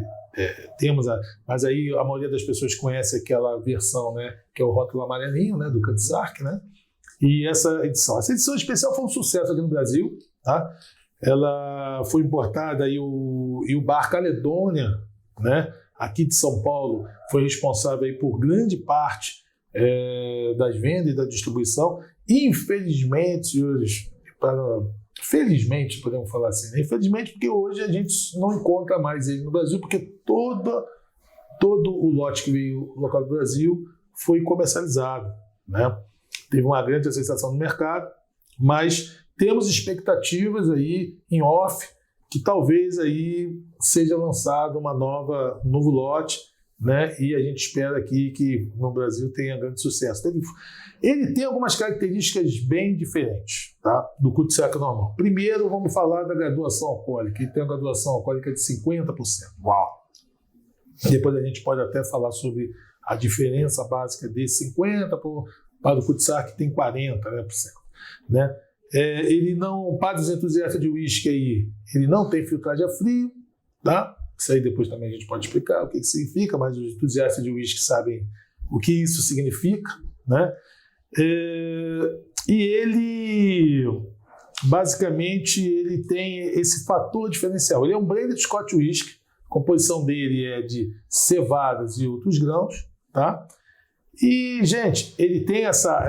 mas aí a maioria das pessoas conhece aquela versão, né, que é o rótulo amarelinho, né, do Cutty-Sark, né? E essa edição especial foi um sucesso aqui no Brasil, tá? Ela foi importada e o Bar Caledônia, né, aqui de São Paulo, foi responsável aí por grande parte das vendas e da distribuição. Infelizmente, senhores, felizmente, podemos falar assim, né? Infelizmente, porque hoje a gente não encontra mais ele no Brasil, porque todo o lote que veio local do Brasil foi comercializado, né? Teve uma grande aceitação no mercado, mas temos expectativas aí em off que talvez aí seja lançado um novo lote, né? E a gente espera aqui que no Brasil tenha grande sucesso. Ele tem algumas características bem diferentes, tá, do Cutty-Sark normal. Primeiro, vamos falar da graduação alcoólica. Ele tem uma graduação alcoólica de 50%. Uau! Depois a gente pode até falar sobre a diferença básica desse 50% para o Cutty-Sark, que tem 40%, né? Ele não, para os entusiastas de uísque aí, ele não tem filtragem a frio, tá? Isso aí depois também a gente pode explicar o que significa, mas os entusiastas de uísque sabem o que isso significa, né? E ele, basicamente, ele tem esse fator diferencial. Ele é um blended Scotch whisky, a composição dele é de cevadas e outros grãos, tá? E, gente, ele tem essa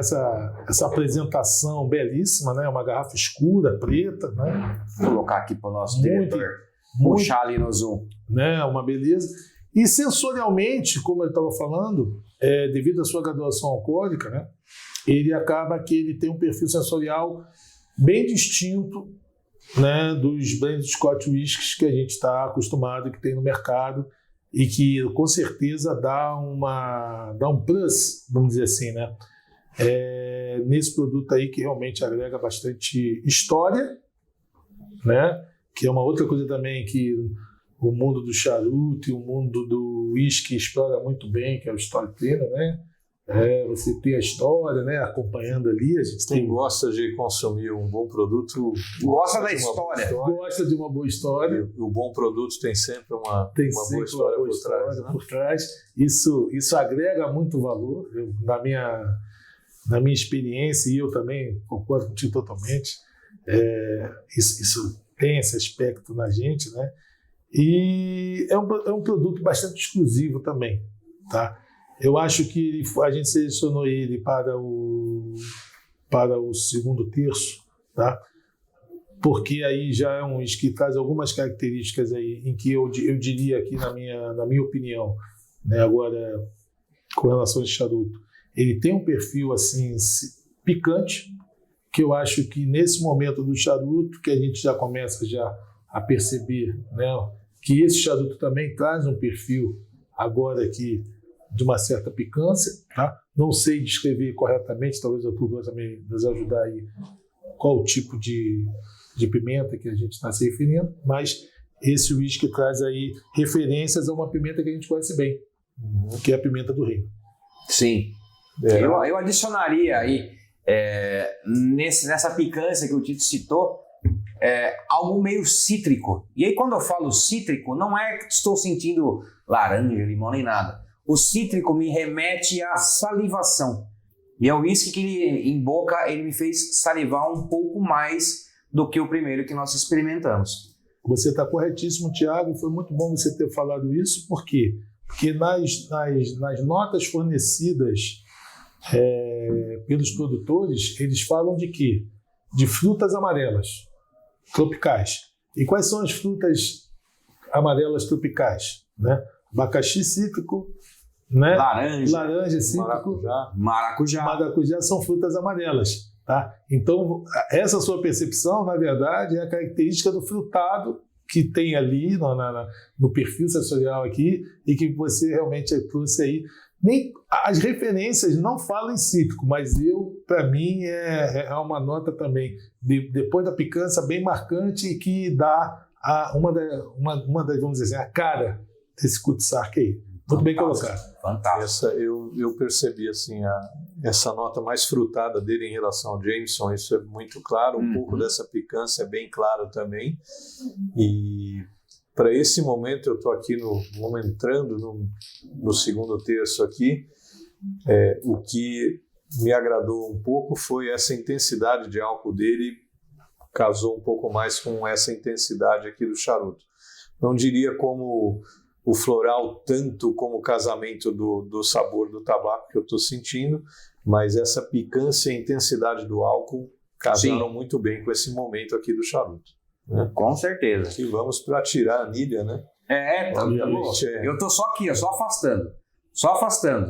apresentação belíssima, né? Uma garrafa escura, preta, né? Vou colocar aqui para o nosso diretor puxar ali no zoom. Né? Uma beleza. E sensorialmente, como eu estava falando, devido à sua graduação alcoólica, né? ele acaba que ele tem um perfil sensorial bem distinto, né, dos blends Scotch Whiskies que a gente está acostumado, que tem no mercado, e que com certeza dá um plus, vamos dizer assim, né, nesse produto aí, que realmente agrega bastante história, né, que é uma outra coisa também que o mundo do charuto e o mundo do whisky explora muito bem, que é o storytelling, né? Você ter a história, né, acompanhando ali. A gente Quem gosta de consumir um bom produto gosta da história. Gosta de uma boa história. E o bom produto tem sempre uma boa história por trás. Né? Por trás. Isso agrega muito valor. Na minha experiência, e eu também concordo contigo totalmente, isso tem esse aspecto na gente, né? E é um produto bastante exclusivo também, tá? Eu acho que a gente selecionou ele para o segundo terço, tá? Porque aí já é um whisky que traz algumas características aí em que eu diria aqui na minha opinião, né, agora com relação ao charuto, ele tem um perfil assim picante, que eu acho que nesse momento do charuto que a gente já começa a perceber, né, que esse charuto também traz um perfil agora aqui de uma certa picância, tá? Não sei descrever corretamente, talvez o Arthur também nos ajudar aí qual o tipo de pimenta que a gente está se referindo, mas esse whisky traz aí referências a uma pimenta que a gente conhece bem, que é a pimenta do reino. Sim. Eu adicionaria aí, nessa picância que o Tito citou, algo meio cítrico. E aí quando eu falo cítrico, não é que estou sentindo laranja, limão nem nada. O cítrico me remete à salivação. E é o uísque que em boca ele me fez salivar um pouco mais do que o primeiro que nós experimentamos. Você está corretíssimo, Thiago. Foi muito bom você ter falado isso. Por quê? Porque nas notas fornecidas pelos produtores, eles falam de quê? De frutas amarelas, tropicais. E quais são as frutas amarelas tropicais? Né? Abacaxi cítrico, né? Laranja cítrico, maracujá são frutas amarelas, tá? Então, essa sua percepção, na verdade, é a característica do frutado que tem ali no perfil sensorial aqui e que você realmente trouxe aí. Nem as referências não falam em cítrico, mas para mim, é uma nota também, depois da picância, bem marcante e que dá uma das, vamos dizer assim, a cara desse Kutsark aí. Muito bem colocado. Fantástico. Eu percebi assim, essa nota mais frutada dele em relação ao Jameson, isso é muito claro, um pouco dessa picância é bem claro também. E para esse momento, eu estou aqui entrando no segundo terço aqui, o que me agradou um pouco foi essa intensidade de álcool dele, casou um pouco mais com essa intensidade aqui do charuto. Não diria como o floral tanto como o casamento do sabor do tabaco que eu estou sentindo, mas essa picância e intensidade do álcool casaram muito bem com esse momento aqui do charuto. Né? Com certeza. E vamos para tirar a anilha, né? Eu estou só aqui, só afastando,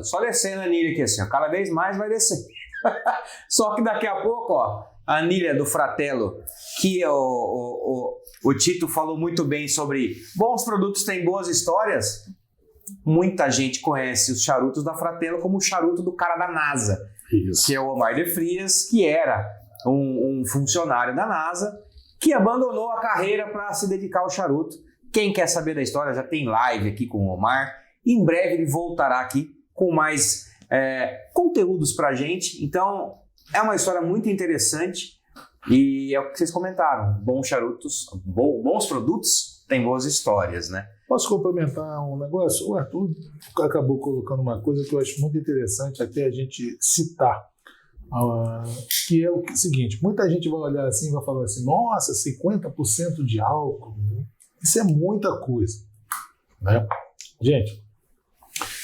só descendo a anilha aqui assim, ó, cada vez mais vai descer. Só que daqui a pouco, ó, a anilha do Fratello, que o Tito falou muito bem sobre bons produtos têm boas histórias. Muita gente conhece os charutos da Fratello como o charuto do cara da NASA, que é o Omar de Frias, que era um funcionário da NASA que abandonou a carreira para se dedicar ao charuto. Quem quer saber da história já tem live aqui com o Omar. Em breve ele voltará aqui com mais conteúdos para a gente. Então é uma história muito interessante. E é o que vocês comentaram, bons produtos têm boas histórias, né? Posso complementar um negócio? O Arthur acabou colocando uma coisa que eu acho muito interessante até a gente citar, que é o seguinte, muita gente vai olhar assim e vai falar assim, nossa, 50% de álcool, isso é muita coisa, né? Gente,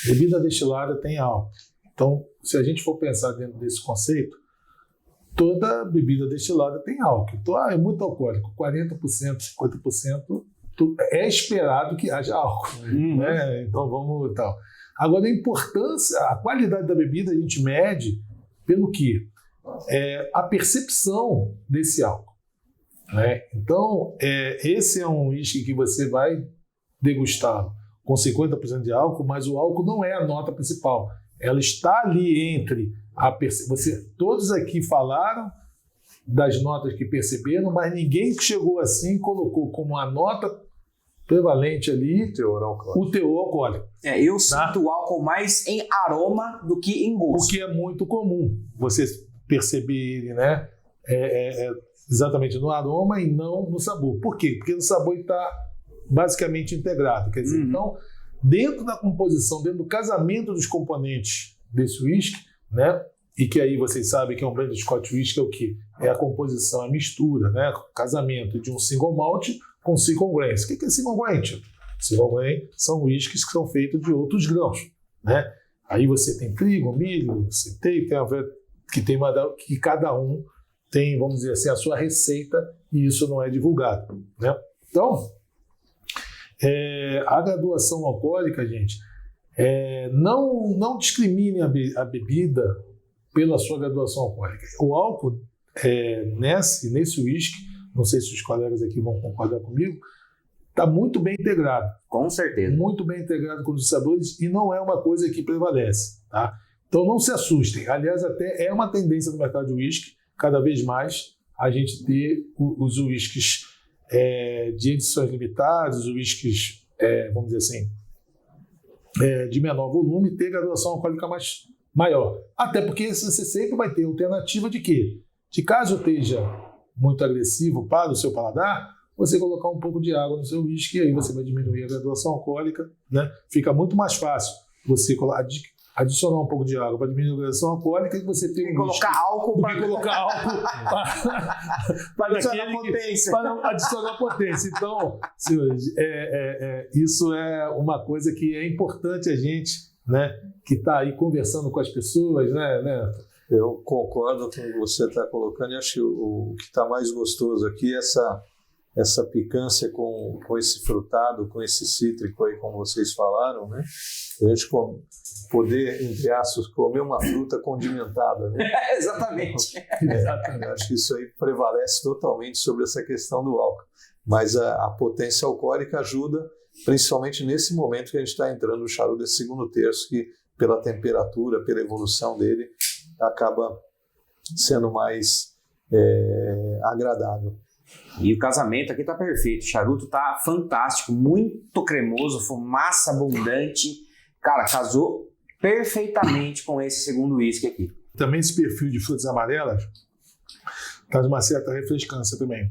bebida destilada tem álcool, então se a gente for pensar dentro desse conceito, toda bebida destilada tem álcool. Então, é muito alcoólico. 40%, 50% é esperado que haja álcool. Né? Então, vamos e tal. Agora, a importância, a qualidade da bebida a gente mede pelo quê? A percepção desse álcool, né? Então, esse é um uísque que você vai degustar com 50% de álcool, mas o álcool não é a nota principal. Ela está ali entre todos aqui falaram das notas que perceberam, mas ninguém chegou assim e colocou como a nota prevalente ali o teor alcoólico. Eu sinto o álcool mais em aroma do que em gosto. O que é muito comum você perceber ele, né? Exatamente no aroma e não no sabor. Por quê? Porque no sabor está basicamente integrado. Quer dizer, então, dentro da composição, dentro do casamento dos componentes desse whisky, né? E que aí vocês sabem que é um blend Scotch whisky, é o quê? É a composição, a mistura, né? O casamento de um single malt com single grains. O que é single grain? Single grain são whiskies que são feitos de outros grãos, né? Aí você tem trigo, milho, centeio, que cada um tem, vamos dizer assim, a sua receita e isso não é divulgado, né? Então, a graduação alcoólica, gente, não discrimine a bebida pela sua graduação alcoólica. O álcool, nesse whisky, não sei se os colegas aqui vão concordar comigo, está muito bem integrado. Com certeza. Muito bem integrado com os sabores e não é uma coisa que prevalece, tá? Então não se assustem. Aliás, até é uma tendência no mercado de whisky, cada vez mais, a gente ter os whiskies de edições limitadas, os whiskies, vamos dizer assim, de menor volume, ter graduação alcoólica maior. Até porque você sempre vai ter alternativa de quê? De caso esteja muito agressivo para o seu paladar, você colocar um pouco de água no seu whisky, aí você vai diminuir a graduação alcoólica, né? Fica muito mais fácil você adicionar um pouco de água para diminuir a graduação alcoólica e você tem um colocar álcool para colocar álcool para adicionar potência. Para adicionar potência. Então, senhores, isso é uma coisa que é importante a gente, né, que está aí conversando com as pessoas, né? Eu concordo com o que você está colocando e acho que o que está mais gostoso aqui é essa picância com esse frutado, com esse cítrico aí, como vocês falaram, né? A gente poder, entre aspas, comer uma fruta condimentada, né? Exatamente. Acho que isso aí prevalece totalmente sobre essa questão do álcool. Mas a potência alcoólica ajuda, principalmente nesse momento que a gente está entrando no charuto desse segundo terço, que pela temperatura, pela evolução dele, acaba sendo mais agradável. E o casamento aqui tá perfeito, o charuto tá fantástico, muito cremoso, fumaça abundante. Cara, casou perfeitamente com esse segundo whisky aqui. Também esse perfil de frutas amarelas traz uma certa refrescância também.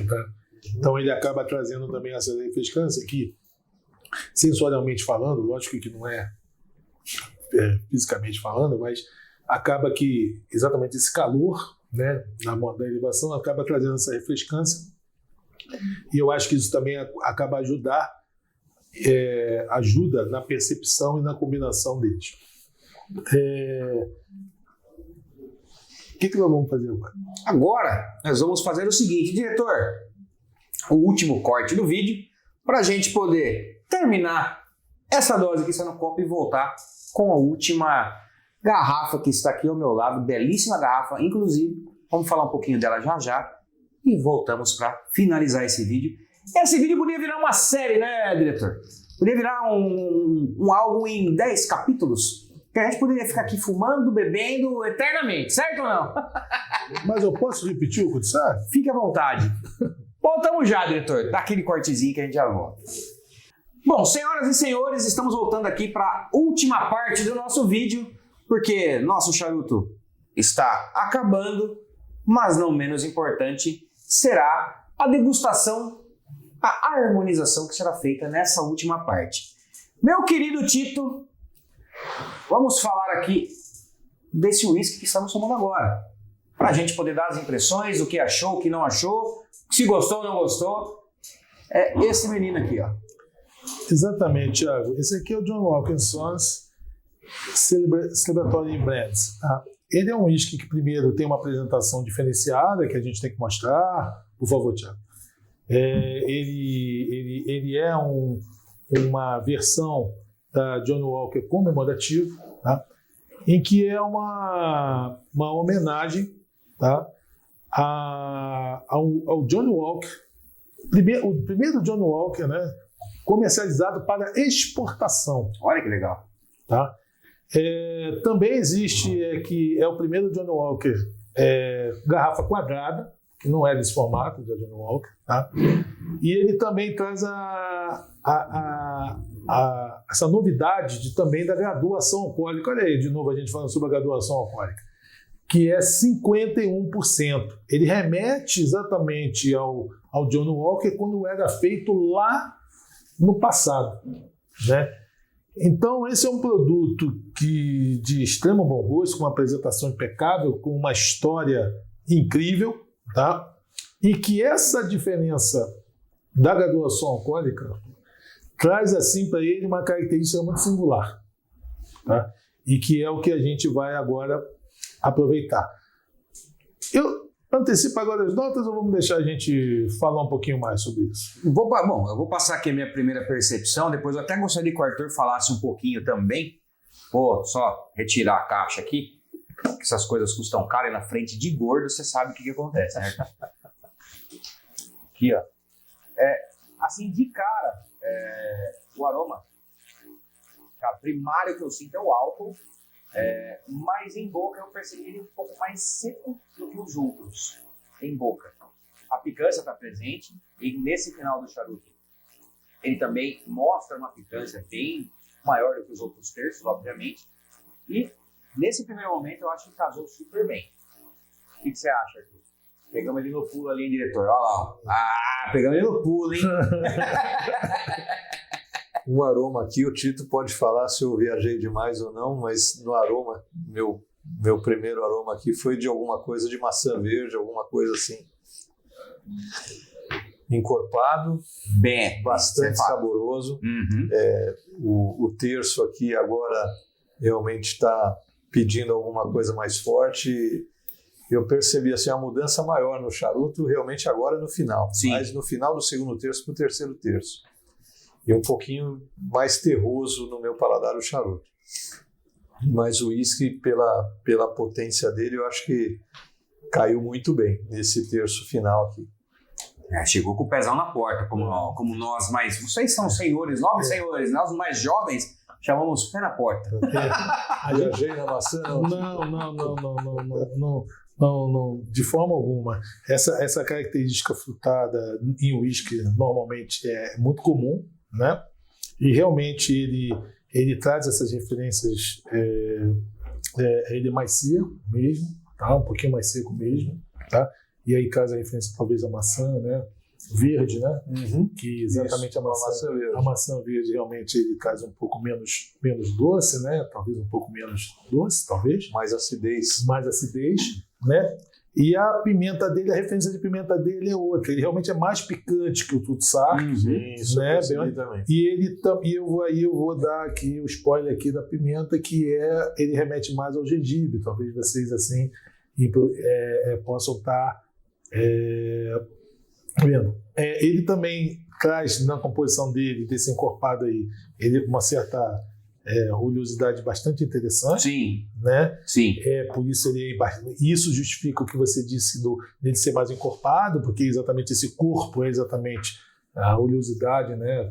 Tá? Então ele acaba trazendo também essa refrescância que, sensorialmente falando, lógico que não é fisicamente falando, mas acaba que exatamente esse calor, né, da elevação acaba trazendo essa refrescância e eu acho que isso também acaba ajuda na percepção e na combinação deles. O que nós vamos fazer agora? Agora nós vamos fazer o seguinte, diretor, o último corte do vídeo para a gente poder terminar essa dose que está no copo e voltar com a última garrafa que está aqui ao meu lado, belíssima garrafa, inclusive, vamos falar um pouquinho dela já e voltamos para finalizar esse vídeo. Esse vídeo podia virar uma série, né, diretor? Podia virar um álbum em 10 capítulos, que a gente poderia ficar aqui fumando, bebendo eternamente, certo ou não? Mas eu posso repetir o que você sabe? Fique à vontade. Voltamos já, diretor, dá aquele cortezinho que a gente já volta. Bom, senhoras e senhores, estamos voltando aqui para a última parte do nosso vídeo, porque nosso charuto está acabando, mas não menos importante será a degustação, a harmonização que será feita nessa última parte. Meu querido Tito, vamos falar aqui desse whisky que estamos tomando agora, para a gente poder dar as impressões, o que achou, o que não achou, se gostou ou não gostou. É esse menino aqui, ó. Exatamente, Thiago. Esse aqui é o John Walker Sons Celebratory Brands. Tá? Ele é um whisky que primeiro tem uma apresentação diferenciada que a gente tem que mostrar. Por favor, Thiago. Ele é uma versão da John Walker comemorativo. Tá? em que é uma homenagem, tá, ao Johnny Walker, o primeiro Johnny Walker, né, comercializado para exportação. Olha que legal. Tá? Também existe que é o primeiro Johnny Walker garrafa quadrada, que não é desse formato da Johnny Walker, tá? E ele também traz essa novidade também da graduação alcoólica. Olha aí, de novo a gente falando sobre a graduação alcoólica, que é 51%. Ele remete exatamente ao Johnny Walker quando era feito lá no passado, né? Então, esse é um produto de extremo bom gosto, com uma apresentação impecável, com uma história incrível, tá? E que essa diferença da graduação alcoólica traz assim para ele uma característica muito singular, tá? E que é o que a gente vai agora aproveitar. Eu antecipo agora as notas ou vamos deixar a gente falar um pouquinho mais sobre isso? Bom, eu vou passar aqui a minha primeira percepção, depois eu até gostaria que o Arthur falasse um pouquinho também. Vou só retirar a caixa aqui, que essas coisas custam caro e na frente de gordo você sabe o que acontece, né? Aqui, ó. Assim, de cara, o aroma, cara, primário que eu sinto é o álcool, mas em boca eu percebi ele um pouco mais seco do que os outros, em boca. A picância está presente e nesse final do charuto ele também mostra uma picância bem maior do que os outros terços, obviamente, e nesse primeiro momento eu acho que casou super bem. O que você acha, Arthur? Pegamos ele no pulo ali, hein, diretor? Olha lá, ó. Pegamos ele no pulo, hein? Um aroma aqui, o Tito pode falar se eu viajei demais ou não, mas no aroma, meu primeiro aroma aqui foi de alguma coisa de maçã verde, alguma coisa assim. Encorpado, bastante saboroso. Uhum. O terço aqui agora realmente está pedindo alguma coisa mais forte. Eu percebi assim, a mudança maior no charuto realmente agora no final. Sim. Mas no final do segundo terço para o terceiro terço. E um pouquinho mais terroso no meu paladar o charuto. Mas o uísque, pela potência dele, eu acho que caiu muito bem nesse terço final aqui. Chegou com o pezão na porta, como nós mais... Vocês são senhores, novos senhores, nós mais jovens chamamos pé na porta. Viajei na maçã? Não, de forma alguma. Essa característica frutada em uísque normalmente é muito comum, né? E realmente ele traz essas referências, ele é mais seco mesmo, tá? Um pouquinho mais seco mesmo, tá? E aí traz a referência talvez a maçã, né? Verde, né? Uhum. Que exatamente isso, a maçã verde realmente ele traz um pouco menos doce, né? Talvez um pouco menos doce, talvez. Mais acidez, né? E a pimenta dele, a referência de pimenta dele é outra. Ele realmente é mais picante que o Tutsar, isso né? também. E eu vou dar aqui o spoiler aqui da pimenta, que ele remete mais ao gengibre. Talvez vocês assim possam estar vendo. Ele também traz na composição dele, desse encorpado aí, ele uma certa oleosidade bastante interessante. Sim. Né? Sim. Por isso isso justifica o que você disse dele ser mais encorpado, porque exatamente esse corpo é exatamente a oleosidade, né,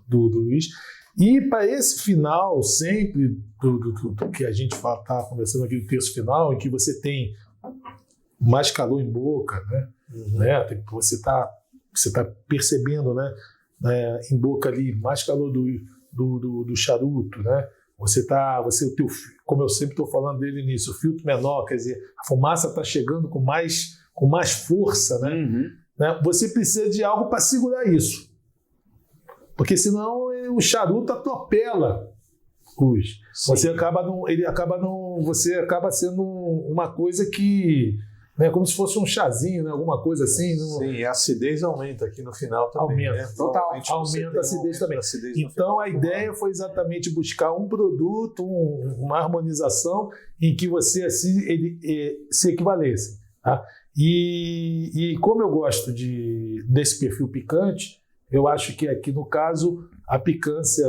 do uísque. E para esse final, sempre do que a gente está conversando aqui, do terço final, em que você tem mais calor em boca, né? Uhum. Né? Você está percebendo, né, em boca ali mais calor do charuto, né? Como eu sempre estou falando desde o início, o filtro menor, quer dizer, a fumaça está chegando com mais força, né? Uhum. Né? Você precisa de algo para segurar isso, porque senão o charuto atropela você acaba sendo uma coisa que, né, como se fosse um chazinho, né, alguma coisa assim. Sim, a acidez aumenta aqui no final também. Aumenta, né? total. Aumenta a acidez também. Então a ideia foi exatamente buscar um produto, uma harmonização em que você assim, se equivalesse. Tá? E como eu gosto desse perfil picante, eu acho que aqui no caso a picância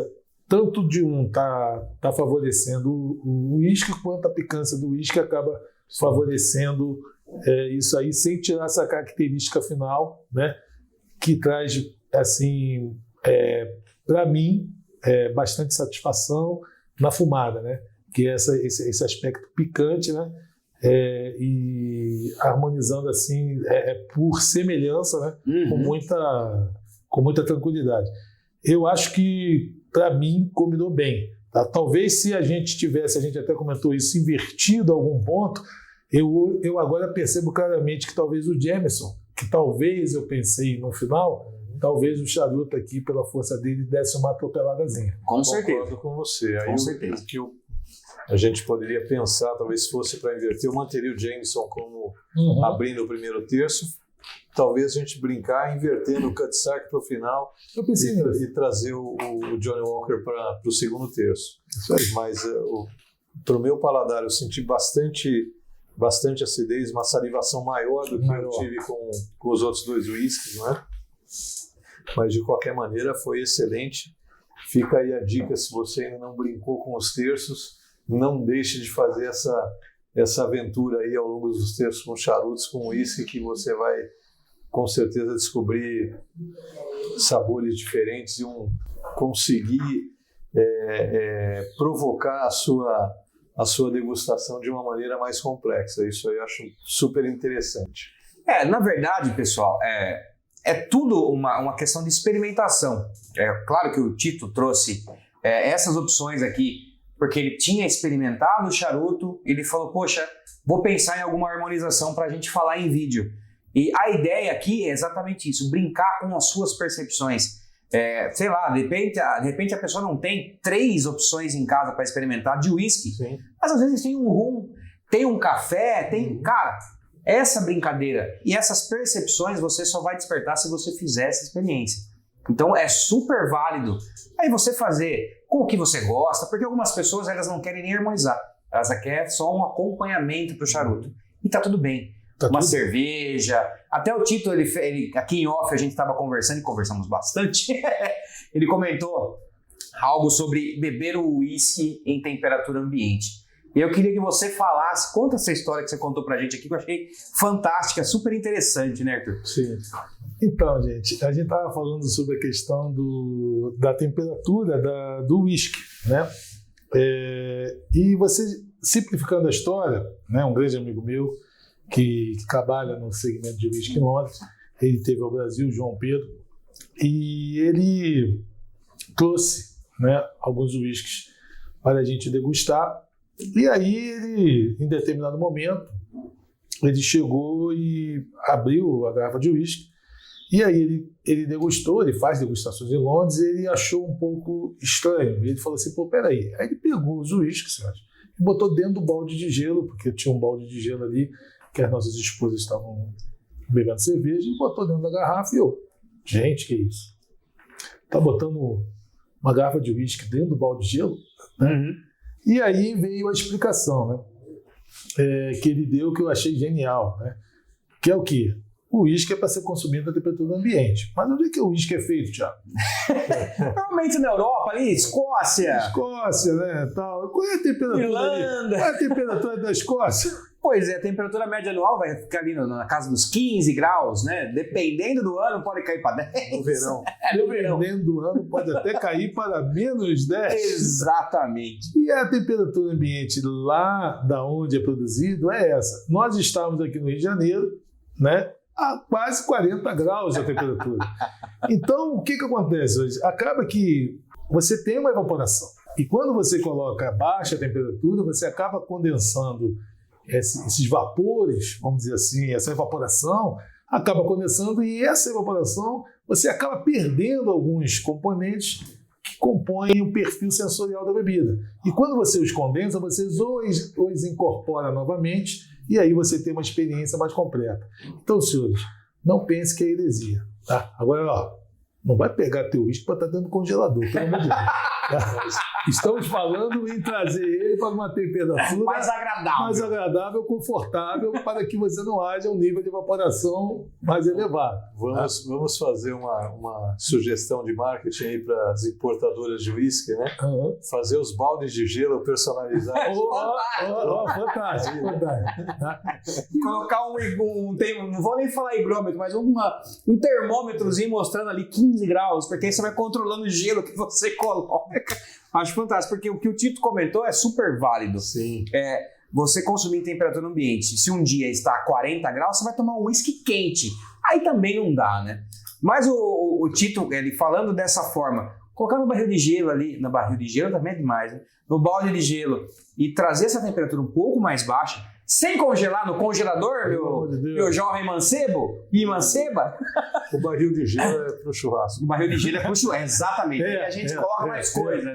tanto de um tá favorecendo o uísque, quanto a picância do uísque acaba favorecendo isso aí, sem tirar essa característica final, né, que traz, assim, para mim, bastante satisfação na fumada, né, que é esse aspecto picante, né, e harmonizando assim, por semelhança, né, com muita tranquilidade. Eu acho que, para mim, combinou bem. Tá? Talvez se a gente até comentou isso, invertido a algum ponto, eu agora percebo claramente que talvez o Jameson, que talvez eu pensei no final, talvez o charuto aqui, pela força dele, desse uma atropeladazinha. Com certeza. Concordo com você. Aí com certeza. O que a gente poderia pensar, talvez fosse para inverter, eu manteria o Jameson como abrindo o primeiro terço, talvez a gente brincar invertendo o Cutsick para o final e trazer o Johnny Walker para o segundo terço. Isso aí. Mas para o meu paladar eu senti bastante acidez, uma salivação maior do que eu tive com os outros dois whiskies, não é? Mas de qualquer maneira foi excelente. Fica aí a dica, se você ainda não brincou com os terços, não deixe de fazer essa aventura aí ao longo dos terços com charutos, com whisky, que você vai com certeza descobrir sabores diferentes e conseguir provocar a sua degustação de uma maneira mais complexa. Isso aí eu acho super interessante. Na verdade, pessoal, é tudo uma questão de experimentação. É claro que o Tito trouxe essas opções aqui, porque ele tinha experimentado o charuto, ele falou, poxa, vou pensar em alguma harmonização para a gente falar em vídeo. E a ideia aqui é exatamente isso, brincar com as suas percepções. Sei lá, de repente a pessoa não tem 3 opções em casa para experimentar de whisky, Sim. mas às vezes tem um rum, tem um café, tem... Cara, essa brincadeira e essas percepções você só vai despertar se você fizer essa experiência. Então é super válido aí você fazer com o que você gosta, porque algumas pessoas elas não querem nem harmonizar, elas querem só um acompanhamento para o charuto. E tá tudo bem. Uma cerveja, até o Tito, ele aqui em off a gente estava conversando e conversamos bastante, ele comentou algo sobre beber o uísque em temperatura ambiente. E eu queria que você falasse, conta essa história que você contou pra gente aqui, que eu achei fantástica, super interessante, né, Arthur? Sim. Então, gente, a gente estava falando sobre a questão da temperatura do uísque, né? E você, simplificando a história, né, um grande amigo meu, que trabalha no segmento de whisky em Londres, ele teve ao Brasil, João Pedro, e ele trouxe, né, alguns whiskies para a gente degustar, e aí ele, em determinado momento, ele chegou e abriu a garrafa de whisky, e aí ele degustou, ele faz degustações em Londres, e ele achou um pouco estranho, e ele falou assim, pô, peraí, aí ele pegou os whiskies, e botou dentro do balde de gelo, porque tinha um balde de gelo ali, que as nossas esposas estavam bebendo cerveja, e botou dentro da garrafa, e eu, gente, que isso? Tá botando uma garrafa de uísque dentro do balde de gelo? Né? E aí veio a explicação, né? Que ele deu, que eu achei genial, né? Que é o quê? O uísque é para ser consumido a temperatura ambiente. Mas onde é que o uísque é feito, Thiago? Normalmente na Europa, ali, Escócia, né? Tal. Qual é a temperatura Irlanda. Qual é a temperatura da Escócia? Pois é, a temperatura média anual vai ficar ali na casa dos 15 graus, né? Dependendo do ano, pode cair para 10. No verão. No verão. Dependendo do ano, pode até cair para menos 10. Exatamente. E a temperatura ambiente lá da onde é produzido é essa. Nós estamos aqui no Rio de Janeiro, né? A quase 40 graus a temperatura. Então, o que acontece hoje? Acaba que você tem uma evaporação. E quando você coloca baixa temperatura, você acaba condensando esses vapores, vamos dizer assim, essa evaporação acaba condensando, e essa evaporação você acaba perdendo alguns componentes que compõem o perfil sensorial da bebida. E quando você os condensa, você os incorpora novamente, e aí você tem uma experiência mais completa. Então, senhores, não pense que é heresia. Tá? Agora, não vai pegar teu uísque para estar dentro do congelador, pelo amor de Deus. Estamos falando em trazer ele para uma temperatura mais agradável, confortável, para que você não haja um nível de evaporação mais elevado. Vamos fazer uma sugestão de marketing aí para as importadoras de uísque, né? Uhum. Fazer os baldes de gelo personalizados. Fantástico. Colocar não vou nem falar higrômetro, mas um termômetrozinho mostrando ali 15 graus, porque aí você vai controlando o gelo que você coloca. Acho fantástico, porque o que o Tito comentou é super válido. Sim. Você consumir em temperatura ambiente, se um dia está a 40 graus, você vai tomar um uísque quente. Aí também não dá, né? Mas o Tito, ele falando dessa forma, colocar no barril de gelo ali, no barril de gelo também é demais, né? No balde de gelo e trazer essa temperatura um pouco mais baixa, sem congelar no congelador, meu jovem mancebo e manceba. O barril de gelo é para o churrasco. O barril de gelo é para o churrasco, exatamente. E a gente coloca mais coisas.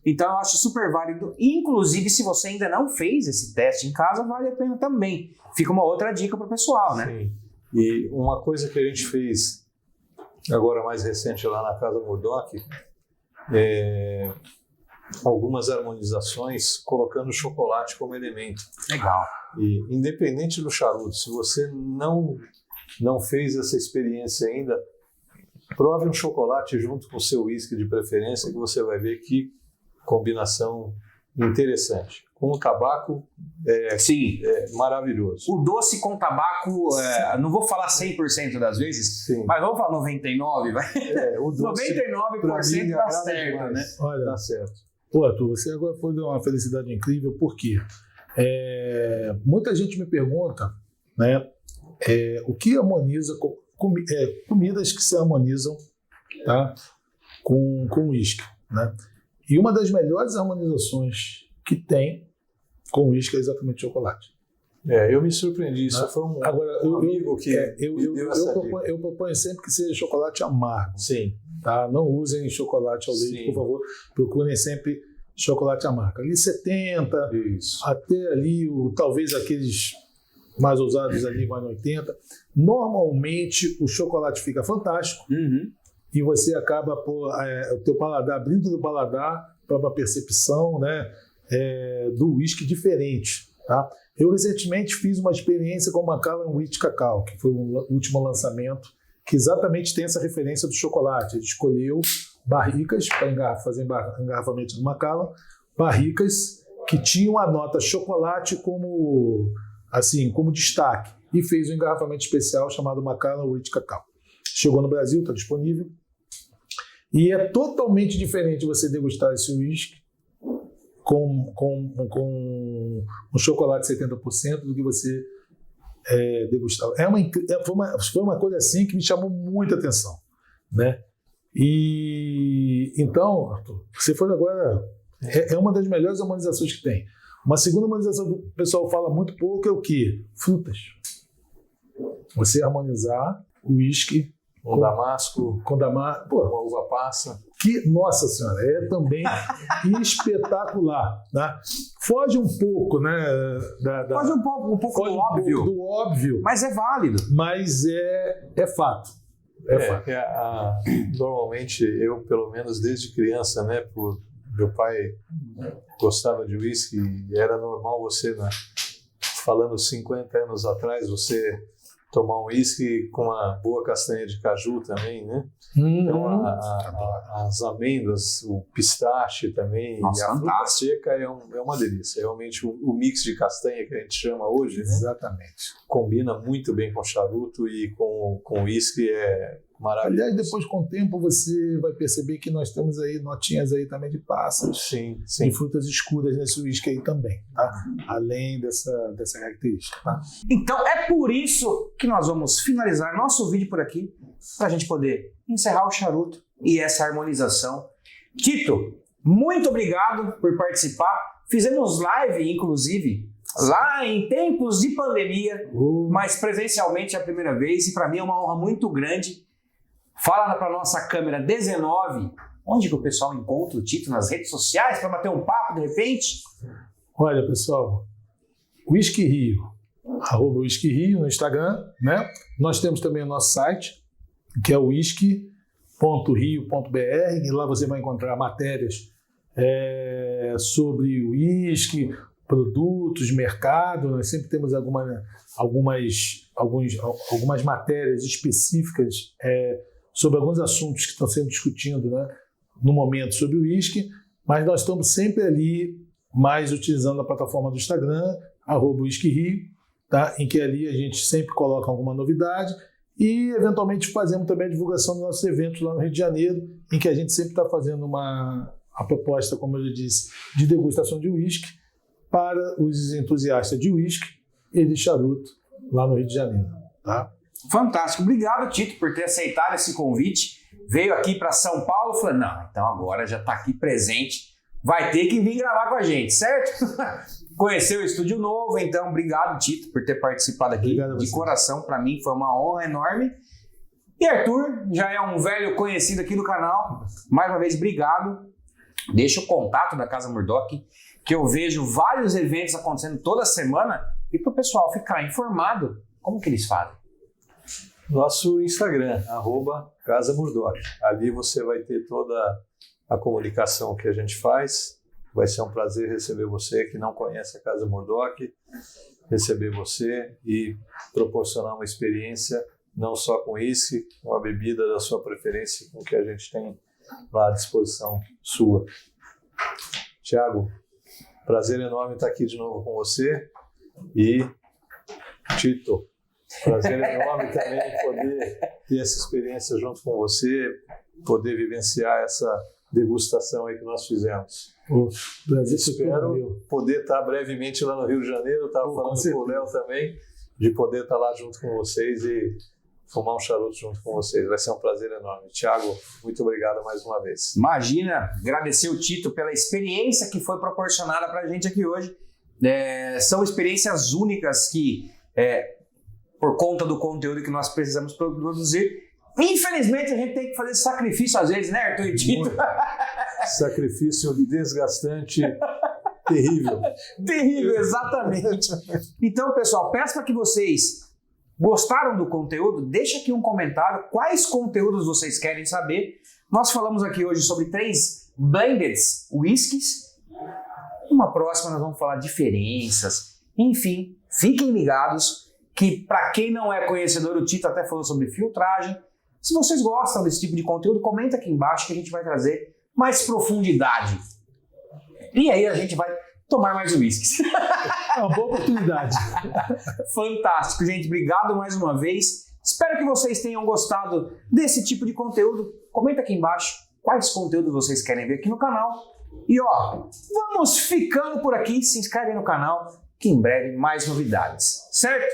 Então eu acho super válido. Inclusive, se você ainda não fez esse teste em casa, vale a pena também. Fica uma outra dica para o pessoal, né? Sim. E uma coisa que a gente fez agora mais recente lá na Casa Murdoch é algumas harmonizações colocando chocolate como elemento. Legal. E independente do charuto, se você não fez essa experiência ainda, prove um chocolate junto com o seu uísque de preferência que você vai ver que combinação interessante. Com o tabaco é maravilhoso. O doce com tabaco, não vou falar 100% das vezes, Sim. mas vamos falar 99%, vai. O doce 99% dá certo, demais, né? Olha, dá certo. Pô, Arthur, você agora foi de uma felicidade incrível, porque muita gente me pergunta, né, o que harmoniza, comidas que se harmonizam, tá, com uísque, né? E uma das melhores harmonizações que tem com uísque é exatamente chocolate. Eu me surpreendi, isso foi um amigo que me deu essa dica. Eu proponho sempre que seja chocolate amargo. Sim. Tá? Não usem chocolate ao leite, por favor. Procurem sempre chocolate amargo. Ali 70, isso. Até ali, talvez aqueles mais ousados ali, mais 80. Normalmente, o chocolate fica fantástico. Uhum. E você acaba o teu paladar, abrindo do paladar para uma percepção, né, do uísque diferente. Tá? Eu recentemente fiz uma experiência com o Macallan Wheat Cacau, que foi o último lançamento, que exatamente tem essa referência do chocolate. Ele escolheu barricas para fazer engarrafamento do Macallan, barricas que tinham a nota chocolate como destaque, e fez um engarrafamento especial chamado Macallan Wheat Cacau. Chegou no Brasil, está disponível, e é totalmente diferente você degustar esse uísque com um chocolate 70% do que você degustar. Foi uma coisa assim que me chamou muita atenção, né? E então, Arthur, você foi agora, é uma das melhores harmonizações que tem. Uma segunda harmonização que o pessoal fala muito pouco é o quê? Frutas. Você harmonizar o uísque com damasco, uma uva passa. Que, nossa senhora, é também espetacular, né? Foge um pouco, né? Foge um pouco do óbvio. Mas é válido. Mas é fato. Fato. Normalmente, eu, pelo menos desde criança, né? Meu pai gostava de uísque e era normal você, né, falando 50 anos atrás, você tomar um uísque com uma boa castanha de caju também, né? Então, as amêndoas, o pistache também, nossa, e a fruta fantástico. seca é uma delícia. Realmente, o mix de castanha que a gente chama hoje, né? Exatamente. Combina muito bem com charuto e com uísque, é maravilhoso. Aliás, depois com o tempo você vai perceber que nós temos aí notinhas aí também de pássaros, sim. E frutas escuras nesse uísque aí também, tá? Além dessa característica, tá? Então é por isso que nós vamos finalizar nosso vídeo por aqui, para a gente poder encerrar o charuto e essa harmonização. Tito, muito obrigado por participar. Fizemos live, inclusive, lá em tempos de pandemia, mas presencialmente é a primeira vez, e para mim é uma honra muito grande. Fala para nossa câmera 19, onde que o pessoal encontra o Tito nas redes sociais para bater um papo de repente? Olha, pessoal, Whisky Rio, @Whisky Rio no Instagram, né? Nós temos também o nosso site, que é o whisky e lá você vai encontrar matérias sobre uísque, produtos, mercado. Nós sempre temos algumas matérias específicas sobre alguns assuntos que estão sendo discutidos, né, no momento sobre o uísque, mas nós estamos sempre ali, mais utilizando a plataforma do Instagram, @whiskyrio, tá? Em que ali a gente sempre coloca alguma novidade e, eventualmente, fazemos também a divulgação dos nossos eventos lá no Rio de Janeiro, em que a gente sempre está fazendo a proposta, como eu já disse, de degustação de uísque para os entusiastas de uísque e de charuto lá no Rio de Janeiro. Tá? Fantástico. Obrigado, Tito, por ter aceitado esse convite. Veio aqui para São Paulo e falou, não, então agora já está aqui presente, vai ter que vir gravar com a gente, certo? Conheceu o estúdio novo, então obrigado, Tito, por ter participado aqui. Obrigado de coração. Para mim foi uma honra enorme. E Arthur, já é um velho conhecido aqui do canal. Mais uma vez, obrigado. Deixa o contato da Casa Murdock, que eu vejo vários eventos acontecendo toda semana, e para o pessoal ficar informado, como que eles fazem? Nosso Instagram, @Casa Murdock. Ali você vai ter toda a comunicação que a gente faz. Vai ser um prazer receber você que não conhece a Casa Murdock, receber você e proporcionar uma experiência não só com uísque, com a bebida da sua preferência, com o que a gente tem lá à disposição sua. Tiago, prazer enorme estar aqui de novo com você. E Tito, prazer enorme também poder ter essa experiência junto com você, poder vivenciar essa degustação aí que nós fizemos. Espero poder estar brevemente lá no Rio de Janeiro. Estava falando com o Léo também, de poder estar lá junto com vocês e fumar um charuto junto com vocês. Vai ser um prazer enorme. Tiago, muito obrigado mais uma vez. Imagina, agradecer o Tito pela experiência que foi proporcionada para a gente aqui hoje. São experiências únicas que, por conta do conteúdo que nós precisamos produzir, infelizmente a gente tem que fazer sacrifício às vezes, né, Arthur e Tito? Sacrifício desgastante, terrível. Terrível, exatamente. Então, pessoal, peço para que vocês gostaram do conteúdo, deixa aqui um comentário, quais conteúdos vocês querem saber. Nós falamos aqui hoje sobre 3 blended whiskies. Uma próxima nós vamos falar diferenças. Enfim, fiquem ligados que, para quem não é conhecedor, o Tito até falou sobre filtragem. Se vocês gostam desse tipo de conteúdo, comenta aqui embaixo que a gente vai trazer mais profundidade. E aí a gente vai tomar mais uísques. É uma boa oportunidade. Fantástico, gente. Obrigado mais uma vez. Espero que vocês tenham gostado desse tipo de conteúdo. Comenta aqui embaixo quais conteúdos vocês querem ver aqui no canal. E vamos ficando por aqui. Se inscreve no canal que em breve mais novidades. Certo?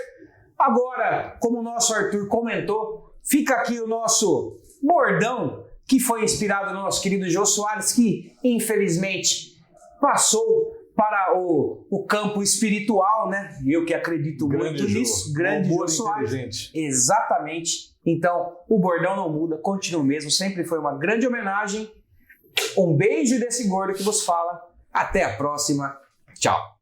Agora, como o nosso Arthur comentou, fica aqui o nosso bordão que foi inspirado no nosso querido Jô Soares, que infelizmente passou para o campo espiritual, né? Eu que acredito muito nisso. Grande Jô Soares. Exatamente. Então, o bordão não muda, continua o mesmo. Sempre foi uma grande homenagem. Um beijo desse gordo que vos fala. Até a próxima. Tchau.